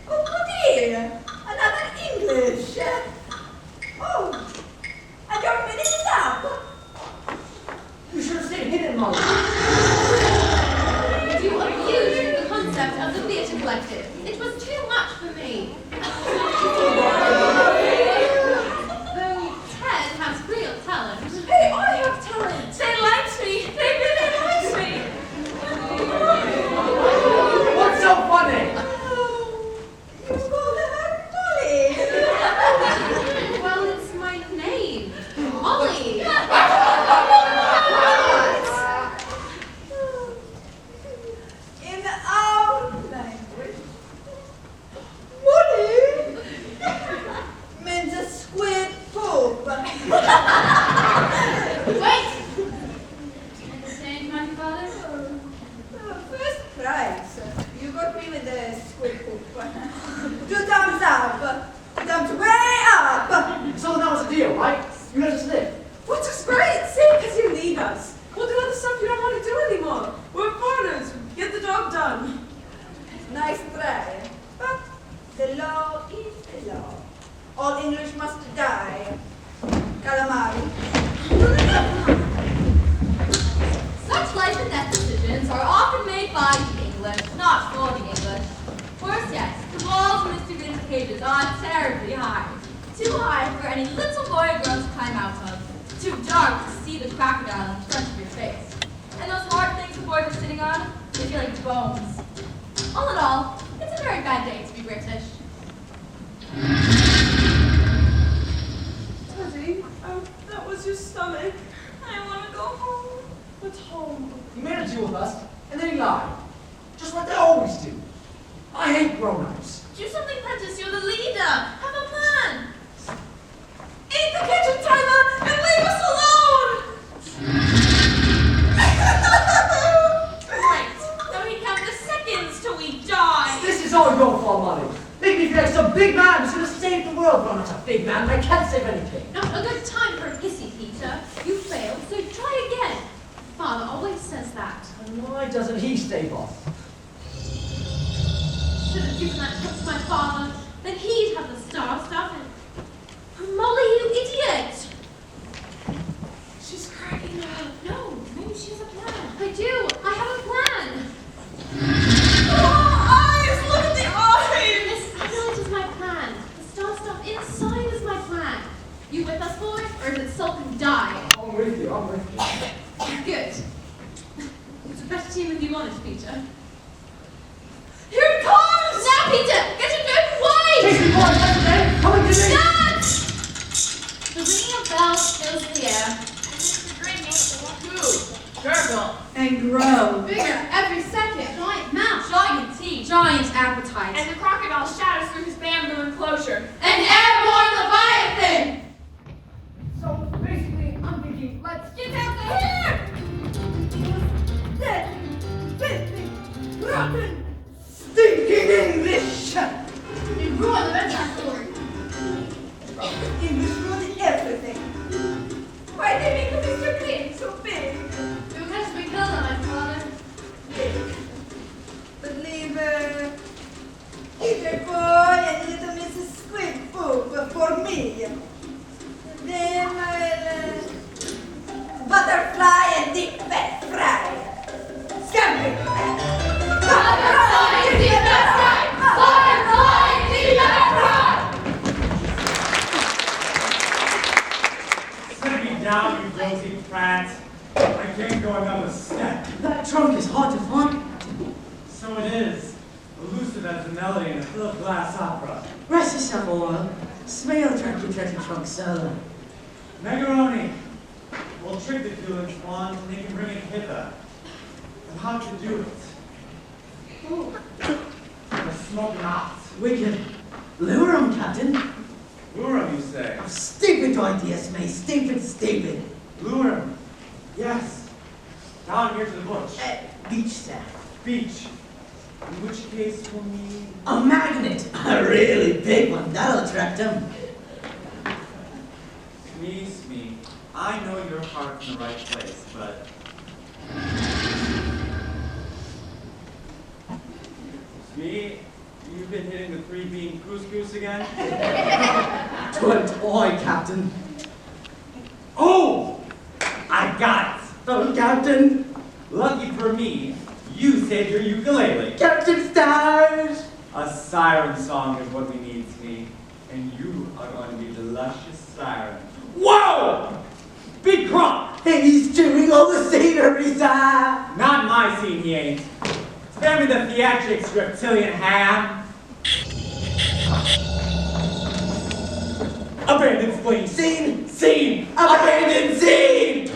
Oh, goody! Another English. Oh, and your minute is up. You should have stayed hidden longer. You abused the concept of the theatre collective. It was too much for me. Though Ted has real talent. Hey, I have talent. They liked me. They really liked me. What's so funny? You call her Dolly. Well, it's my name. Molly. In our language, Molly tile in front of your face. And those hard things the boys are sitting on, they feel like bones. All in all, it's a very bad day to be British. Teddy, oh, that was your stomach. I want to go home. But home. He made a deal with us, and then he lied. Just like they always do. I hate grown-ups. Do something, Prentice. You're the leader. Have a plan. Eat the kitchen timer and leave us alone! Right. Then we count the seconds till we die. This is all your fault, Molly. Make me feel like some big man who's gonna save the world. But I'm not a big man, and I can't save anything. Not a good time for a hissy, Peter. You failed, so try again. Father always says that. And why doesn't he stay boss? Should have given that cup to my father. Then he'd have the star stuff and... Molly, you idiot! She's cracking up. No, maybe she has a plan. I do. I have a plan. Oh, eyes! Look at the eyes! This isn't is my plan. The star stuff inside is my plan. You with us, boy, or is it sulk and die? I'm with you, I'm with you. Good. It's a better team than you wanted, Peter. Here it comes! Now, Peter, get your nose wide! Chase me, boys, that's the day. Come and get me. Dad! The ringing of bells fills the air. Mr. Grimmy, Turtle. And grow. Bigger every second. Giant mouth. Giant teeth. Giant appetite. and the crocodile shadows through his bamboo enclosure. An airborne leviathan! So basically, I'm thinking, let's Get out of here! Dead, filthy, rotten, stinking English! You ruined the bedtime story. English ruined everything. Why did they make Mr. Green so big? You were meant to be killed on my father. But leave Peter Boy and little Mrs. Squid Poop for me. And then I'll butterfly and deep fat fry. Scampi! Butterfly, deep fat fry! Butterfly, deep fat Sit me down, you rosy prat. I can't go another step. That trunk is hard to find. So it is. Elusive as a melody in a full glass opera. Rest yourself a while. Smell the trunk solo. Macaroni. We'll trick the Dueling Swans and they can bring it hither. And how to do it? The smoke not. We can lure 'em, Captain. Lure 'em, you say? Stupid ideas, mate. Stupid. Lure 'em. Yes. Down here to the bush. Beach staff. Beach. In which case we'll need... A magnet. A really big one. That'll attract 'em. Smee. I know your heart's in the right place, but... Smee, you've been hitting the three-bean couscous again? Twill toy, Captain. Oh! I got it! Oh, Captain. Lucky for me, you saved your ukulele. Captain Stars. A siren song is what we need, Smee. And you are going to be the luscious siren. Whoa! Big crop! He's doing all the scenery, sir. Not my scene, he ain't. Spare me the theatrics, reptilian ham. Abandoned spleen. Scene. Abandoned scene!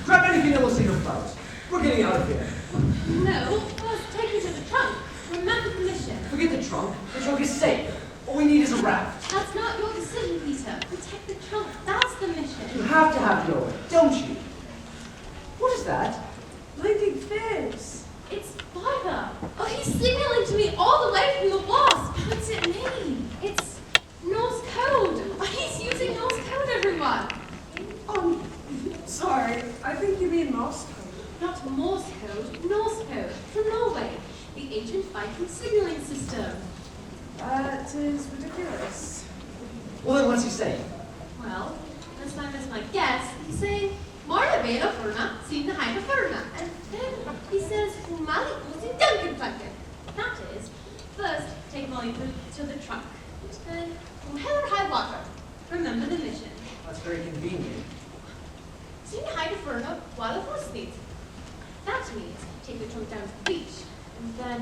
Grab anything that will see your flowers. We're getting out of here. No, first take me to the trunk. Remember the mission. Forget the trunk. The trunk is safe. All we need is a raft. That's not your decision, Peter. Protect the trunk. That's the You mission. have to have your way, don't you? What is that? Blinking fins. It's fire. Oh, he's signaling to me all the way from the wasp. What's it mean? It's Norse code. Oh, he's using Norse code, everyone. Sorry, I think you mean Morse code. Not Morse code, Norse code. From Norway. The ancient Viking signaling system. That is ridiculous. Well, then what's he saying? Well, as long as my guess, he's saying, Mora vela furna, seen the hyper furna. And then he says, Molly goes in Duncan Duncan. That is, first take Molly to the trunk. And then, from hell or high water, remember the mission. That's very convenient. Seen the hyper furna while it was asleep. That means take the trunk down to the beach. And then,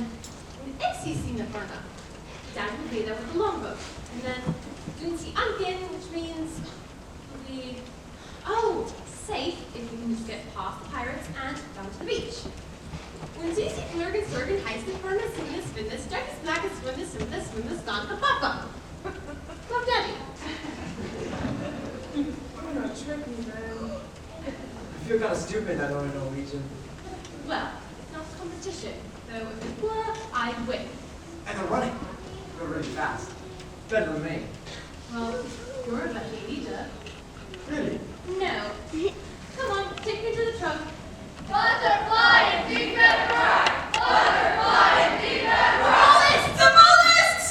when Exie seen the furna, Dad will be there with the longboat. And then, doing see Ankin, which means we... Oh, safe if we can just get past the pirates and down to the beach. When Zizi Flurgan Slurgan Heisman Furnace Swimness Finness Darkest Blackest Swimness Donka Papa. Love Daddy. You're not tricking, man. I feel kind of stupid I don't know Norwegian. Well, it's not a competition, though if it were, I'd win. And they're running. They're really fast. Better than me. Well, you're a better leader. Really? No. Come on, take me to the trunk. Butterfly and deep red fry. Butterfly and deep red fry. Mollusks! The mollusks!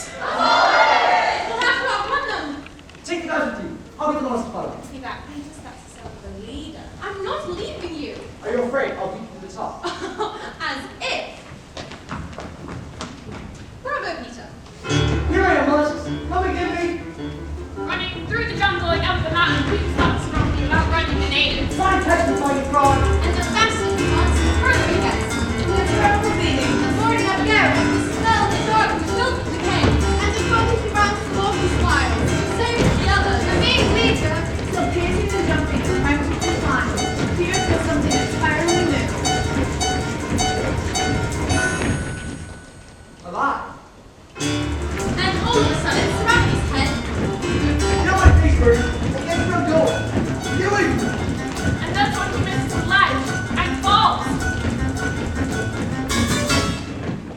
We'll have to outrun them. Take the guys with you. I'll get the last part. See that? I just got to sound the leader. I'm not leaving you. Are you afraid? I'll beat you to the top. As if. Bravo, Peter. Here I am, Mollusks. Come and get me. Running through the jungle and up the mountain, please stop surrounding you, outrunning the natives. Try and catch me before you crawl. And the faster he runs, the further he gets. And the terrible feeling, the more he up there, the smell, the dark, the filth, the decay. And the further he runs, the more he smiles. Same as the other, the big leader. So piercing and jumping, trying to keep flying. Here is something entirely new. Alive. And all of a sudden, Serapi's head. You know what, Pittsburgh? I guess where I'm going. Get away from me. And that's when he misses his life and falls.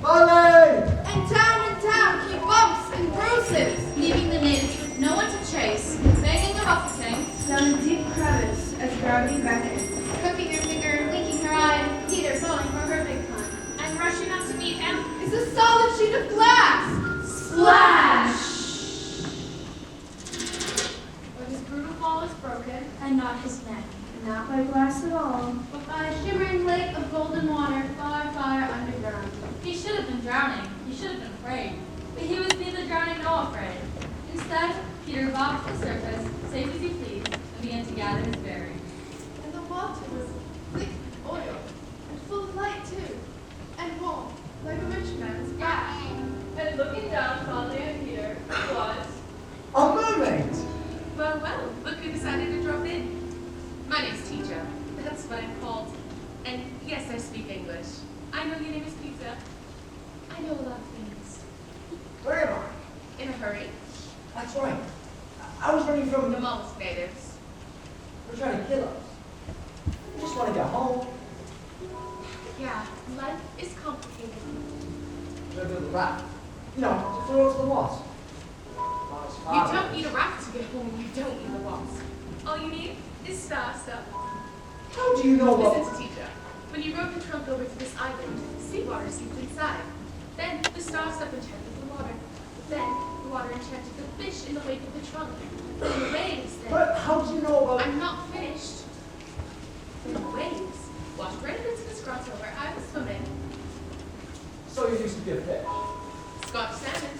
Molly! And down, he bumps and bruises, Leaving the natives with no one to chase, begging and buffeting. down a deep crevice as gravity beckons. Cooking her finger, winking her eye, Peter falling for her big pun. And rushing up to meet him. It's a solid sheet of glass! Splash! But his brutal fall is broken, And not his neck. not by glass at all, but by a shimmering lake of golden water far, far underground. He should have been drowning. He should have been afraid. But he was neither drowning nor afraid. Instead, Peter bobbed to the surface, safe as he pleased, and began to gather his bearings. And the water was thick oil, and full of light too, and warm, like a rich man's gas. And looking down fondly at Peter was... A mermaid! Well, well, look who decided to drop in. My name's Teacher. That's what I'm called. And yes, I speak English. I know your name is Peter. I know a lot of things. Where am I? In a hurry. That's right. I was running from The mollusk natives. They're trying to kill us. I just want to get home. Yeah, life is complicated. They're the rat. You know, to throw us the wasp. You don't need a raft to get home. You don't need a wasp. All you need is star stuff. How do you know what? Listen to Teacher. When you rode the trunk over to this island, seawater seeped inside. Then the star stuff enchanted the water. Then the water enchanted the fish in the wake of the trunk. Then the waves. Then But how do you know about? I'm not finished. Then the waves washed right into this grotto where I was swimming. So you used to be a fish. Scotch salmon.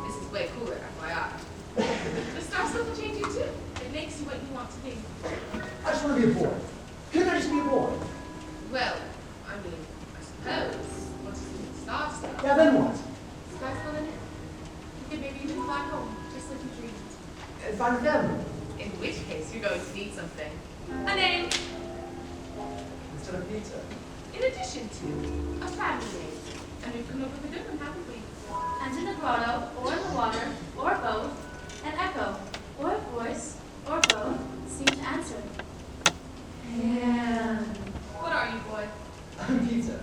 This is way cooler, FYI. The star stuff will change you too. It makes you what you want to be. I just want to be a boy. Couldn't I just be a boy? Well, I mean, I suppose. Once you see the star stuff. Yeah, then what? Sky's the limit. You could maybe even fly home, just like you dreamed. And find a family. In which case, you're going to need something. A name. Instead of pizza. In addition to a family name. And we've come up with a good one, haven't we? And in the grotto, or in the water, or both, an echo, or a voice, or both, seemed to answer. And, What are you, boy? I'm pizza.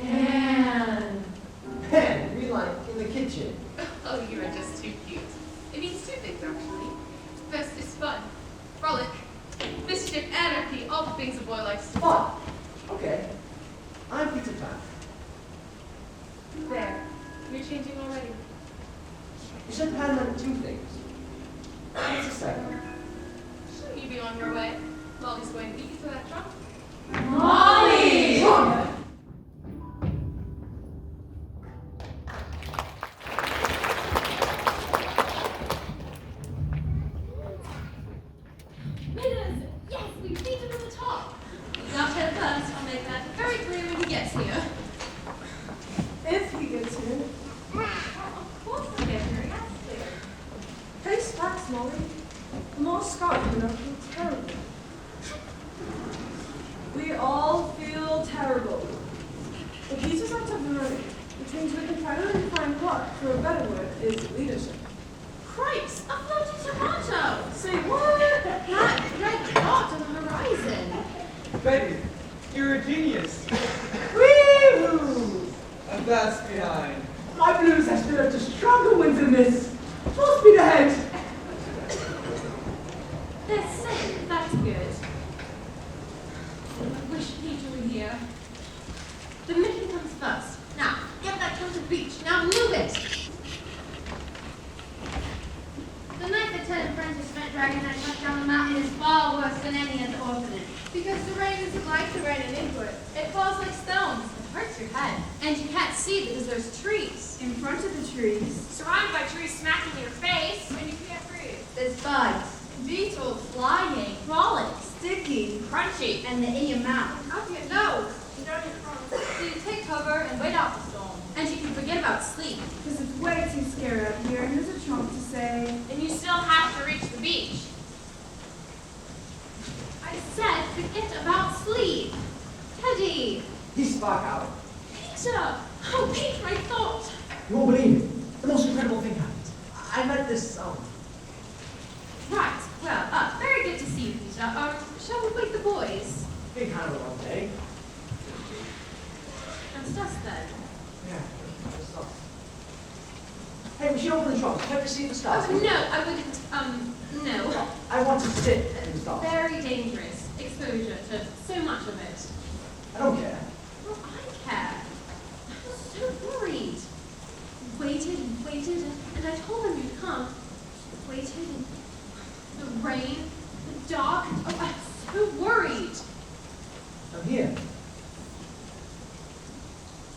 and. Pen, we like in the kitchen. Oh, you are just too cute. It means two things, actually. First is fun, frolic, mischief, anarchy, all the things a boy likes to do. Fun. Okay. I'm pizza time. There. You're changing already. You said Pan meant two things. What's the second? Shouldn't you be on your way? Molly's going to be gets here. If he gets here. Of course I get here, yes. Face facts, Molly. The more Scott you know feel terrible. We all feel terrible. The key to entrepreneurship, which means we can try to define what, for a better word, is leadership. Christ, a floating tomato! Say what? That red dot on the horizon. Betty, you're a genius. Woo! And that's behind. My blues has been up to stronger winds than this. Full speed ahead. They're safe, that's good. I wish Peter were here. The mission comes first. Now, get that to the beach. Now move it! The night Lieutenant Francis Spent Dragon had shut down the mountain is far worse than any other orphanage. Because the rain isn't like the rain in England. It falls like stones. It hurts your head. And you can't see because there's trees. In front of the trees, Surrounded by trees smacking in your face, and you can't breathe. There's bugs, Beetles flying, crawling, sticky, Crunchy. and they're in your mouth. up your nose. And down your front. So you take cover and wait out the storm. And you can forget about sleep. because it's way too scary out here, and there's a trunk to say, And you still have to reach the beach. I said forget about sleep. Teddy! He's spark out. Peter! Oh, Peter, I thought. You won't believe it. The most incredible thing happened. I met this, Right, well, very good to see you, Peter. Shall we wake the boys? been kind of a long day. Just us then. Yeah, just us. Hey, we should open the trunk. Check to see the stars. Oh, no, I wouldn't, no. I want to sit in the stars. Very dangerous exposure to so much of it. I don't care. Well, I care. I was so worried. Waited and waited, and I told them you'd come. Waited, and the rain, the dark. Oh, I'm so worried. I'm here.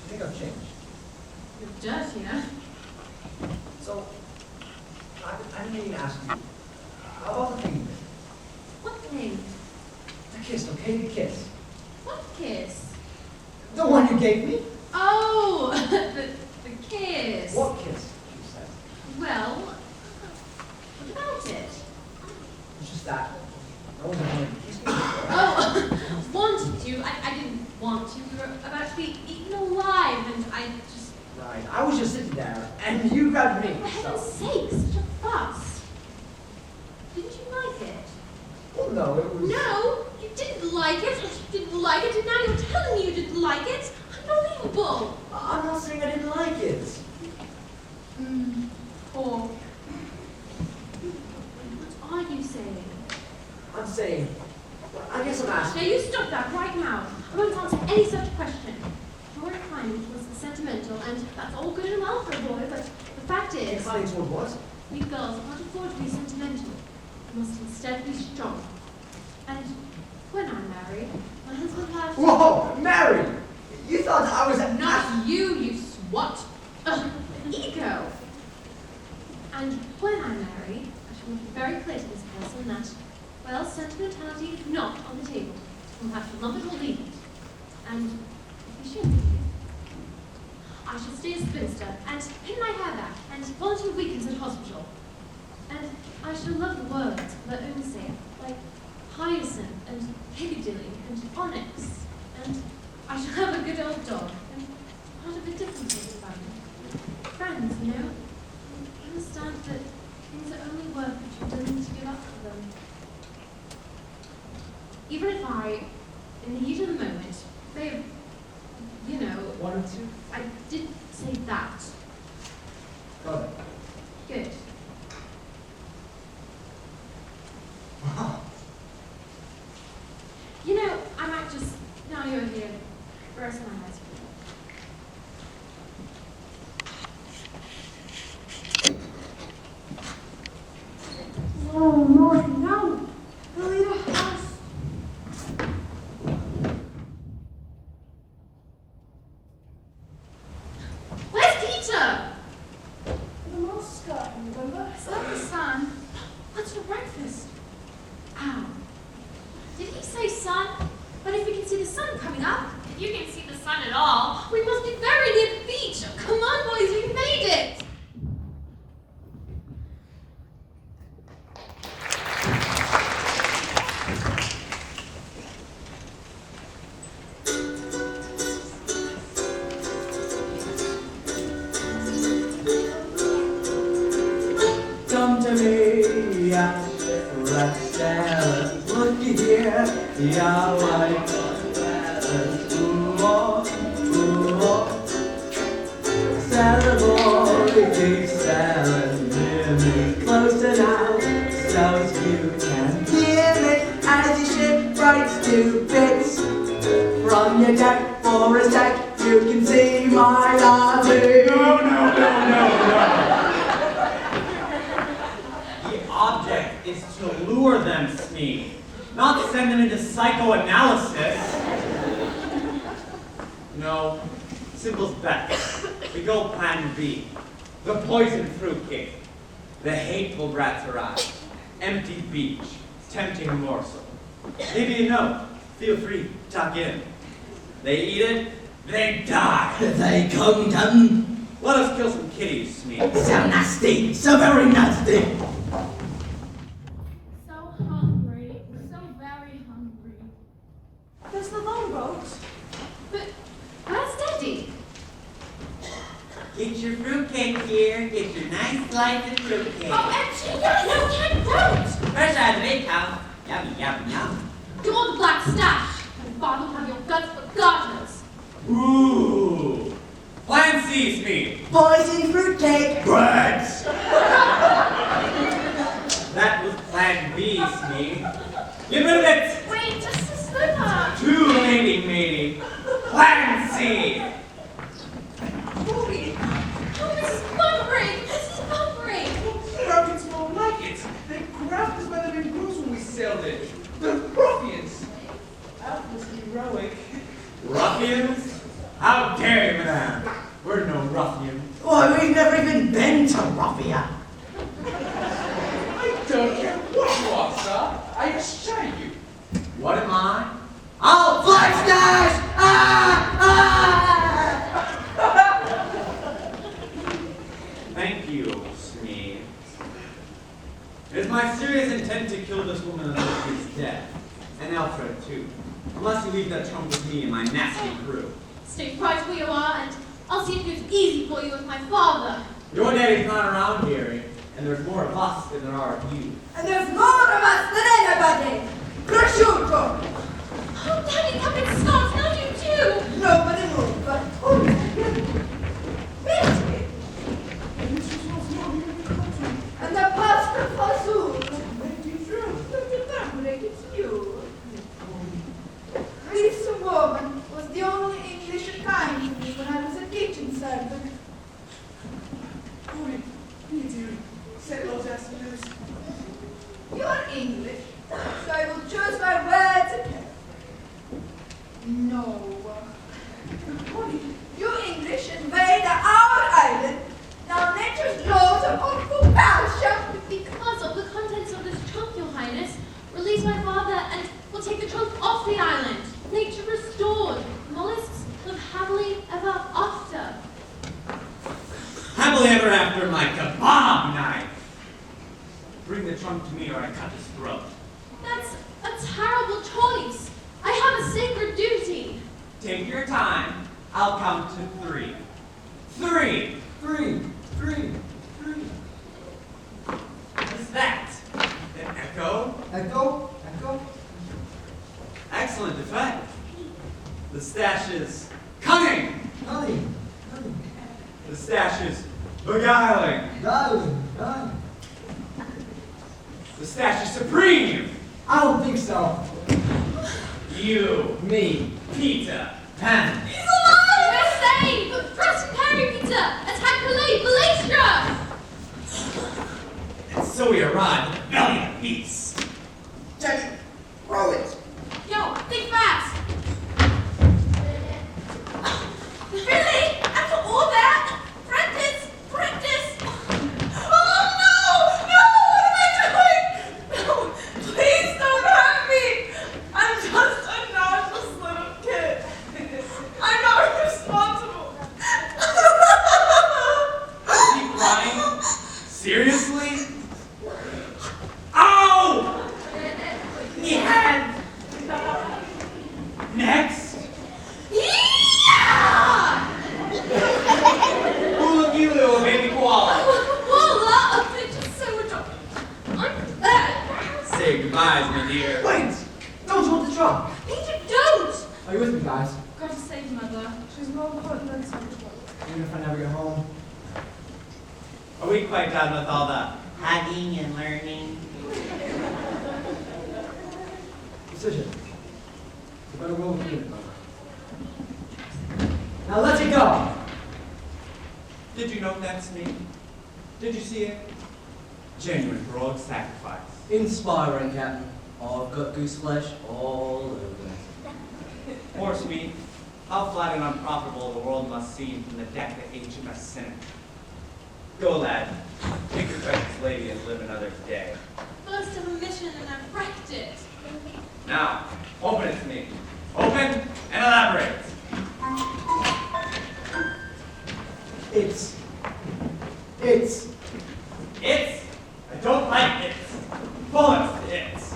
I think I've changed. You're dirtier. So, I didn't mean to ask you. About the thing. What thing? The kiss, okay? The kiss. What kiss? The one you gave me? Oh, the kiss. What kiss? She said. Well, what about it? It's just that. I wasn't going to kiss you. Oh, wanted to. I didn't want to. We were about to be eaten alive, and I just... Right. I was just sitting there, and you grabbed me. For heaven's So. sake, such a fuss. Didn't you like it? Well, no, it was. No, you didn't like it. You didn't like it, and now you're telling me you didn't like it. Unbelievable. I'm not saying I didn't like it. Or what are you saying? I'm saying. Well, I guess I'm asking. Now you stop that right now. I won't answer any such question. Your requirement was sentimental, and that's all good and well for a boy, but the fact is, Inclining toward what? we girls can't afford to be sentimental. We must instead be strong. And when I'm married, my husband has... Whoa, Mary! You thought I was Not you, you swat. Ego. And when I'm married, I shall make it very clear to this person that, well, sentimentality is not on the table. We'll have to lump it or leave it. And if we should, I shall stay a spinster and pin my hair back and volunteer weekends at hospital. And I shall love the words for their own sake, like hyacinth and Piccadilly and onyx. And I shall have a good old dog and part of a different sort of family. Friends, you know. Understand that things are only worth what you're willing to give up for them. Even if I, in the heat of the moment, may have, you know... Wanted to? I didn't say that. Got it. Good. Wow. You know, I might just, now you're here, rest my eyes for a Oh, Lord, no. The little house. Where's Peter? The mouse sky, remember? Is that the sun? What's for breakfast? Ow. Did he say sun? But if we can see the sun coming up, If you can see the sun at all, Yeah, like celebrate, celebrate, closer now, so you can hear it as your ship breaks to bits. From your deck for a sec, you can see my lovely. No. The object is to lure them, Smee, not send them into psychoanalysis. No, simple's best. We go plan B. The poison fruitcake. The hateful brats arrive. Empty beach. Tempting morsel. Maybe you know. Feel free, tuck in. They eat it, they die. They come down. Let us kill some kitties, Smee. So nasty, so very nasty. So hungry, so very hungry. There's the longboat. But where's Daddy? Get your fruitcake here. Get your nice slice of fruitcake. Oh, actually, no, Ken, don't! Fresh out of the bakehouse. Yummy, yum, yum. You want the black stash, and Father will have your guts for gardeners. Ooh. Plan C, Smee. Poison fruitcake. Brats. That was plan B, Smee. Get rid of it. Wait, just a slipper. Too late, matey. Plan C. Oh, this is buffering! Ruffians won't like it. They grabbed us by the big bruise when we sailed it. The ruffians. That was heroic. Ruffians? How dare you, madame? We're no ruffians. Why, we've never even been to Raffia. I don't care what you are, sir. I assure you. What am I? I'll Black Stash! Thank you, Smee. It is my serious intent to kill this woman until she's dead. And Alfred, too. Unless you leave that trunk with me and my nasty crew. Stay right where you are, and I'll see if it's easy for you with my father. Your daddy's not around here, and there's more of us than there are of you. And there's more of us than anybody. Prosciutto. Oh, Daddy, come and stop! Now you too! Nobody move, but who? Really? And the pasta fazool. Look at that, Rick, it's you. This woman was the only English kind to me when I was a kitchen servant. Say those afternoons. You're English, so I will choose my words again. No. You English invade our island. Now nature's laws are on compulsion. Because of the contents of this trunk, Your Highness, release my father and we'll take the trunk off the island. Nature restored. Mollusks live happily ever after. Happily ever after my kebab knife. Bring the trunk to me or I cut his throat. That's a terrible choice. I have a sacred duty. Take your time. I'll count to 3. 3. 3. What's that? An echo? Echo. Excellent effect. The stash is cunning. The stash is beguiling. The stash is supreme. I don't think so. You, Me. Peter Pan. He's alive! We're safe! Thrust and parry, Peter! Attack relay, Ballistra! And so we arrive at the belly of the beast. Daddy, roll it. Yo, think fast! Really? After all that? Practice! Oh no! No! What am I doing? No! Please don't hurt me! I'm just a nauseous little kid. I'm not responsible. Is he crying? Seriously? She's more important than sexual. Even if I never get home. Are we quite done with all the hugging and learning? Decision. You better roll with me. Now let it go. Did you note that, Smee? Did you see it? Genuine heroic sacrifice. Inspiring, Captain. I've got goose flesh all over it. Poor Smee, how flat and unprofitable the world must seem from the deck of HMS Cynic. Go, lad. Take your precious lady and live another day. First of a mission and I've wrecked it. Now, open it to me. Open and elaborate. It's. It's? I don't like it. Bullets, it's.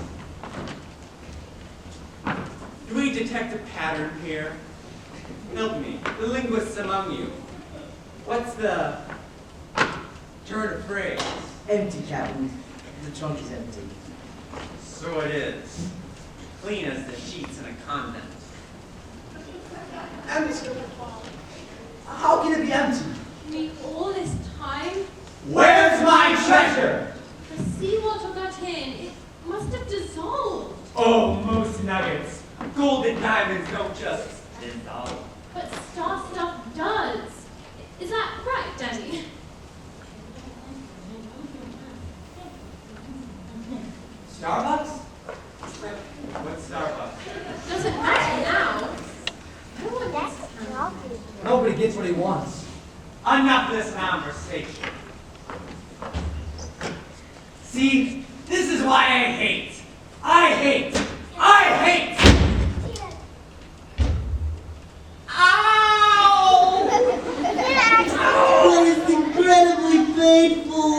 Do we detect a pattern here? Help me, the linguists among you. What's the turn of phrase? Empty, Captain. The trunk is empty. So it is. Clean as the sheets in a convent. Empty? How can it be empty? I mean, all this time, Where's my treasure? the seawater got in. It must have dissolved. Oh, most nuggets. Gold and diamonds don't just dissolve. But star stuff does. Is that right, Daddy? Starbucks? What's Starbucks? Doesn't matter now. No one wants to know. Nobody gets what he wants. Enough of this conversation. See, this is why I hate. I hate. Ow! That is incredibly painful.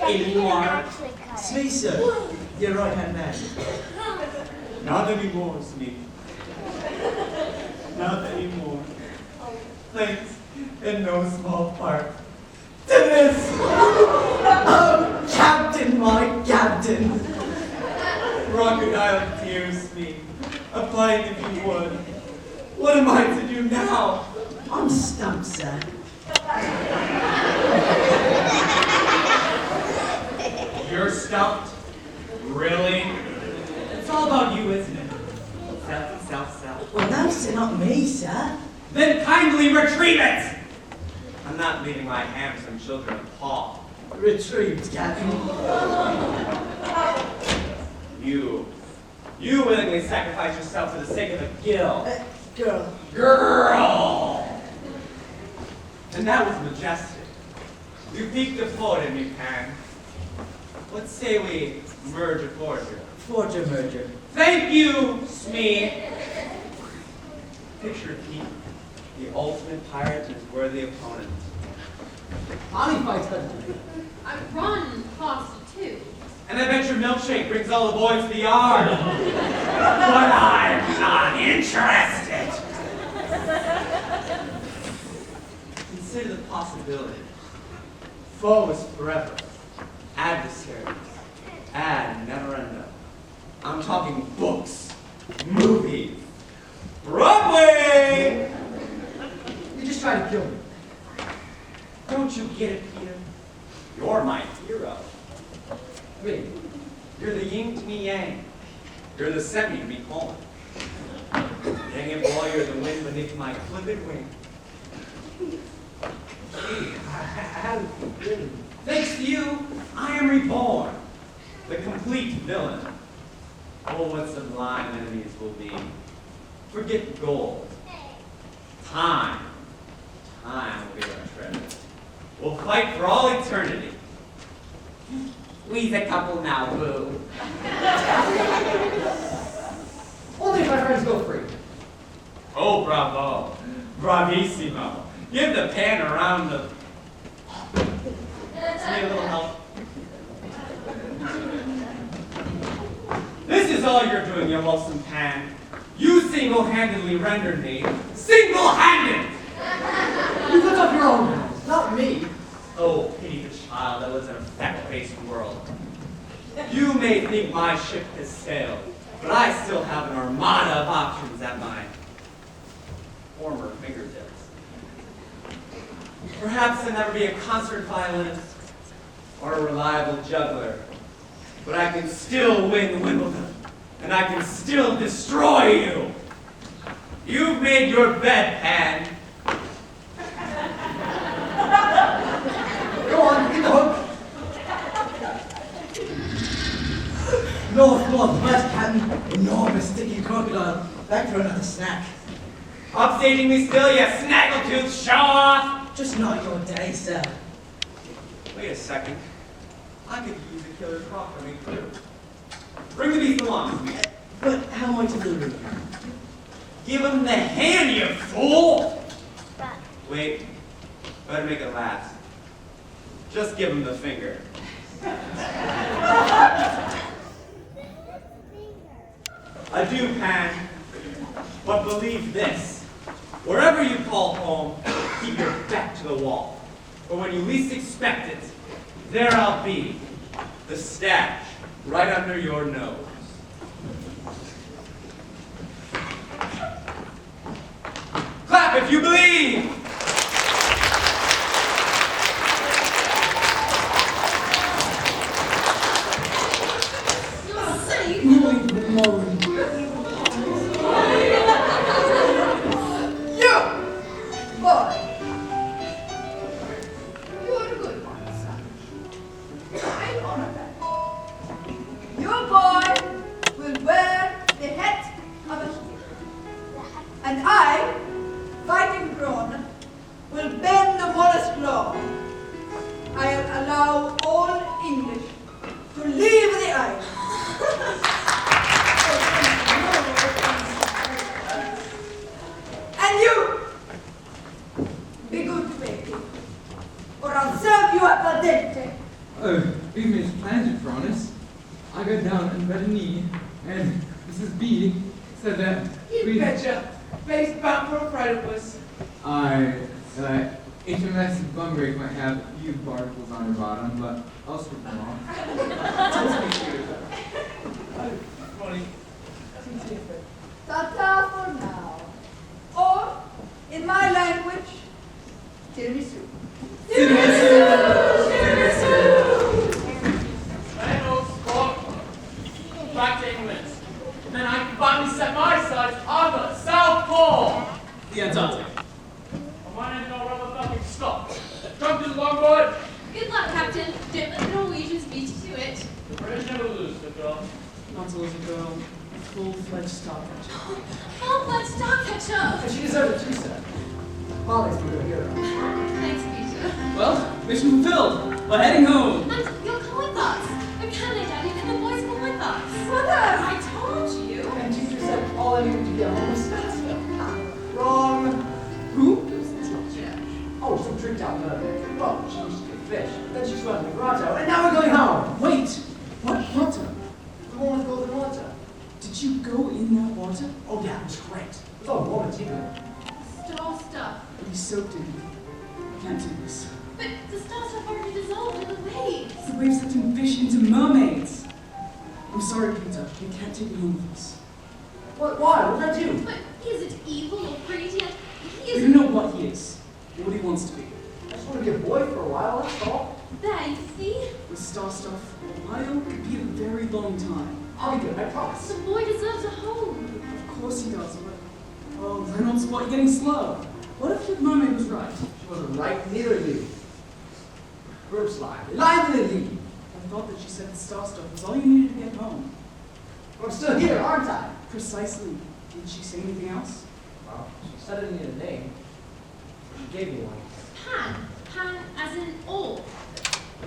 Anymore. Smee, sir. Your right-hand man. Not anymore, Smee. Not anymore. Thanks, in no small part, to this. Oh, Captain, my Captain. Crocodile tears, Smee. Apply it if you would. What am I to do now? I'm stumped, sir. You're stumped? Really? It's all about you, isn't it? Self. Well, no, sir, not me, sir. Then kindly retrieve it! I'm not leaving my handsome children of Paul. Retrieved, Captain. You willingly sacrifice yourself for the sake of a gill. Girl! And that was majestic. You piqued the poet in me, Pan. Let's say we merge a forger. Forger merger. Thank you, Smee. Picture Pete, the ultimate pirate and his worthy opponent. Ollie fights better. I run faster too. And I bet your milkshake brings all the boys to the yard. But I'm not interested. Consider the possibility. Foes forever. Adversaries. Ad neverenda. I'm talking books, movies, Broadway! You just try to kill me. Don't you get it, Peter? You're my hero. Me? You're the yin to me yang. You're the semi to me colon. Dang it, boy, you're the wind beneath my clipped wing. Gee, thanks to you, I am reborn. The complete villain. Oh, what sublime enemies will be. Forget gold. Time. Time will be our treasure. We'll fight for all eternity. We's a couple now, boo. Only if my friends go free. Oh, bravo. Bravissimo. Give the pan a round of... Just need a little help. This is all you're doing, you loathsome pan. You single-handedly rendered me single-handed! You took up your own hands, not me. Oh, pity the child that lives in a fact-based world. You may think my ship has sailed, but I still have an armada of options at my former fingertips. Perhaps I'll never be a concert violinist or a reliable juggler, but I can still win Wimbledon, and I can still destroy you. You've made your bed, Pan. Go on, get the hook. North, northwest, Captain. Enormous sticky crocodile. Back for another snack. Upstating me still, you snaggletooth show-off! Just not your day, sir. Wait a second. I could use a killer croc for me too. Bring the beast along. But how am I to lure him? Give him the hand, you fool! Wait, better make it last. Just give him the finger. Adieu, Pan. But believe this. Wherever you call home, keep your back to the wall. For when you least expect it, there I'll be. The stash, right under your nose. Clap if you believe! Intermestic bum break might have a few particles on her bottom, but I'll strip them off. Ta-ta for now. Or, in my language, tiramisu. Man, old sport. Back to England. And then I can finally set my sights on the South Pole. The Antarctic. My name's no rubber fucking stop. Come to the longboard. Good luck, Captain. Don't let the Norwegians beat you to it. The British never lose, good girl. Not to lose a girl. A full-fledged Starcatcher. Full-fledged Starcatcher! And she deserves it too, sir. Molly's the real hero. Thanks, Peter. Well, mission fulfilled. We're heading home. And you'll come with us. But can they, Daddy? Can the boys come with us? Mother, I told you. And teacher said all I needed to get home was Statsville. Wrong. Who? Oh, some tricked out mermaid. Well, she used to get fish. Then she swam in the grotto, and now we're going home. Wait! What grotto? The one with golden water. Did you go in that water? Oh yeah, it was great. It was all warm and tingling. Star stuff. We soaked in it. I can't do this. But the star stuff already dissolved in the waves. The waves that turn fish into mermaids. I'm sorry, Peter. We can't take you home with us. What? Why? What did I do? But he isn't evil or greedy, and he We isn't... don't know what he is. Or what he wants to be. I just want to be a boy for a while, that's all. There, you see? With star stuff, a while could be a very long time. I'll be good, I promise. The boy deserves a home. Of course he does, but... Oh, Reynolds, what? You're getting slow. What if the mermaid was right? She wasn't right, neither of you. Groups lie. They lied in the lead. I thought that she said the star stuff was all you needed to get home. But I'm still here, aren't I? Precisely. Did she say anything else? Well, she said it needed a name. She gave me one. Pan. Pan as in all.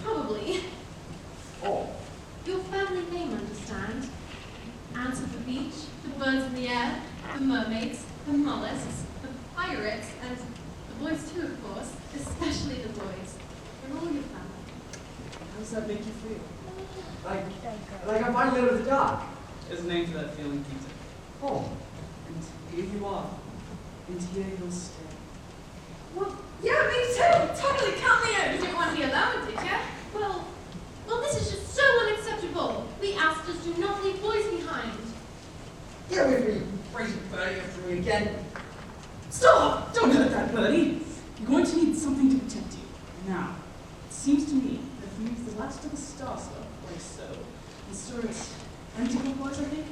Probably. Oh. Your family name, understand? Ants of the beach, the birds in the air, the mermaids, the mollusks, the pirates, and the boys too, of course, especially the boys. They're all your family. How does that make you feel? Like I'm finally out of the dark. There's a name for that feeling, Peter. Home. And here you are. And here you'll stay. Well, yeah, me too. Totally count me in. You didn't want to be alone, did you? Well, this is just so unacceptable. masters do not leave boys behind. Get away from me, crazy birdie, after me again. Stop! Don't hurt that birdie. You're going to need something to protect you. Now, it seems to me that if we use the last of the star stuff, like so, and store it empty clockwise, I think.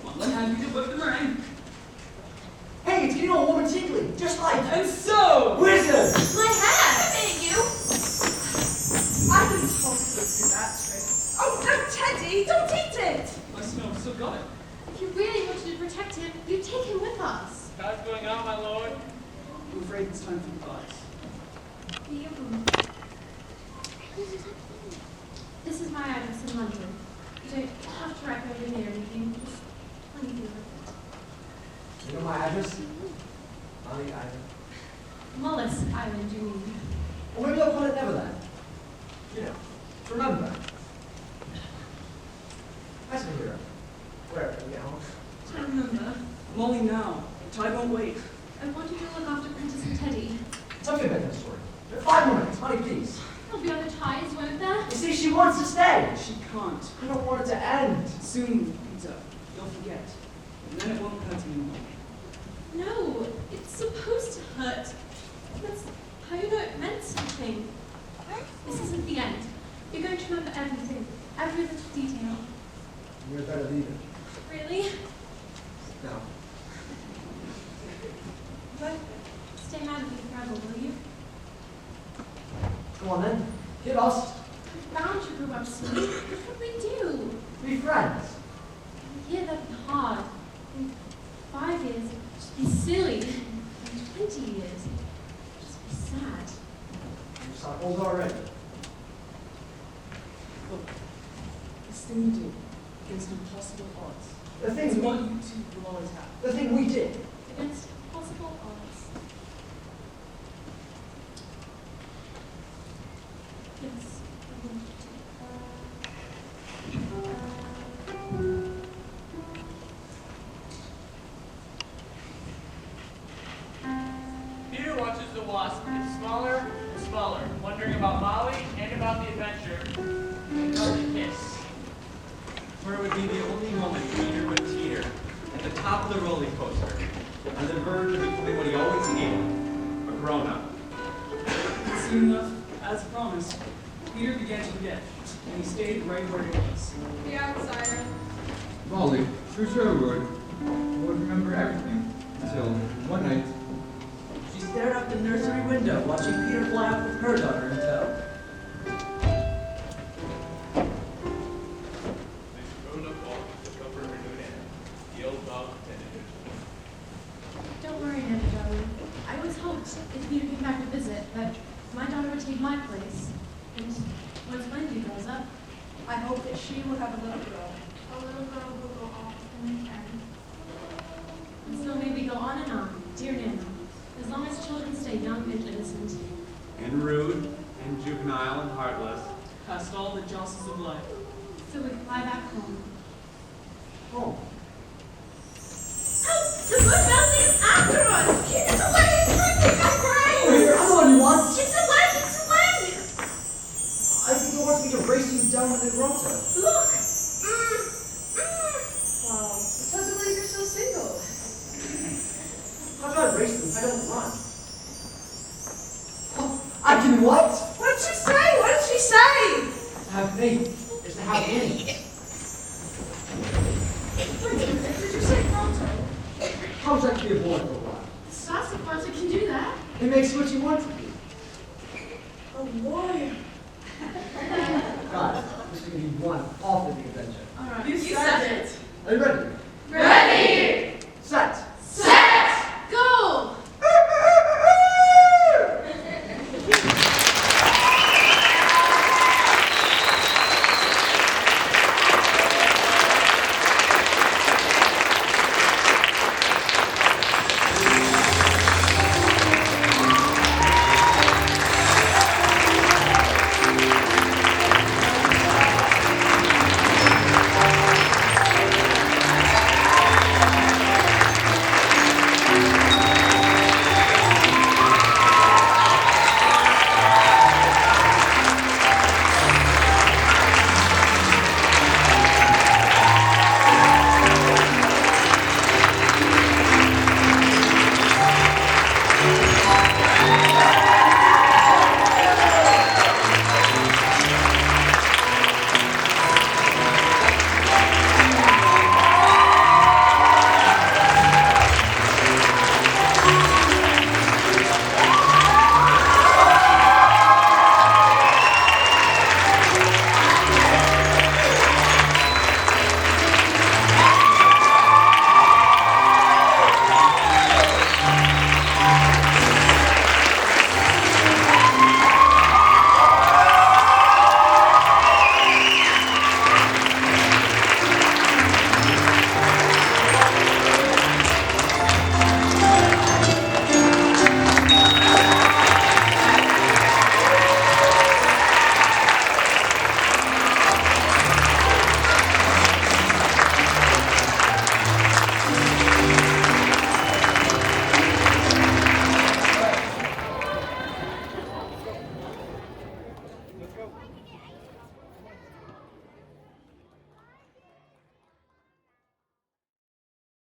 Come on, let hand you to whip the meringue. Hey, it's getting all warm and tingly, just like. And so, Wizard! My hat! Hey, you! I can totally do that trick. Oh, no, Teddy, don't eat it! I smell so got it. If you really wanted to protect him, you'd take him with us. How's going on, my lord? I'm afraid it's time for goodbyes. This is my address in London. You don't have to write over me or anything. Just plenty of it. You know my address? Molly Island. Mollusk Island, you mean? Or maybe I'll call it Neverland. You know, remember. As a hero. Where are we now? I remember. I'm only now. Time won't wait. I want you to look after Princess and Teddy. Tell me a bedtime story. 5 more minutes, honey, please. There'll be other ties, won't there? You see, she wants to stay. She can't. I don't want it to end. Soon, Peter, you'll forget. And then it won't hurt anymore. No, it's supposed to hurt. That's how you know it meant something. This isn't the end. You're going to remember everything, every little detail. You're better leaving. Really? No. But stay mad at me forever, will you? Come on then. Get lost. I'm bound to grow up soon. What would we do? Be friends. Yeah, that'd be hard. In 5 years, it'd just be silly. In 20 years, it'd just be sad. You sound old already. Look, this thing you do against impossible odds. The It's thing what we, you two will always have. the thing we did. Against possible odds. Yes, I want Peter watches the wasp get smaller and smaller, wondering about Molly and about the adventure. And goes to kiss. For it would be the only moment Peter would teeter at the top of the roller coaster, on the verge of becoming what he always hated, a grown-up. Soon enough, as promised, Peter began to forget, and he stayed right where he was. The outsider. Molly, true to her word, would remember everything until one night. She stared out the nursery window, watching Peter fly off with her daughter in tow. Don't worry, Nana, darling. I always hoped if Peter came back to visit that my daughter would take my place. And once Wendy grows up, I hope that she will have a little girl. A little girl will go off when they can. and so may we go on and on, dear Nana, as long as children stay young and innocent. And rude, and juvenile, and heartless. Past all the jostles of life. So we fly back home. Home. The good mountain is after us! It's away! It's breaking my brain! Here, I'm the one you want. It's away! It's away! I think he wants me to race you down with the grotto. Look! Wow, it doesn't like you're so single. How do I race them if I don't run? Oh, I can what? What did she say? What did she say? To have faith is to have winning. Did you say pronto? How would you like to be a boy for a while? The sassy party can do that. It makes you what you want to be. A warrior. Guys, this is going to be one awfully big adventure. You said it. Are you ready?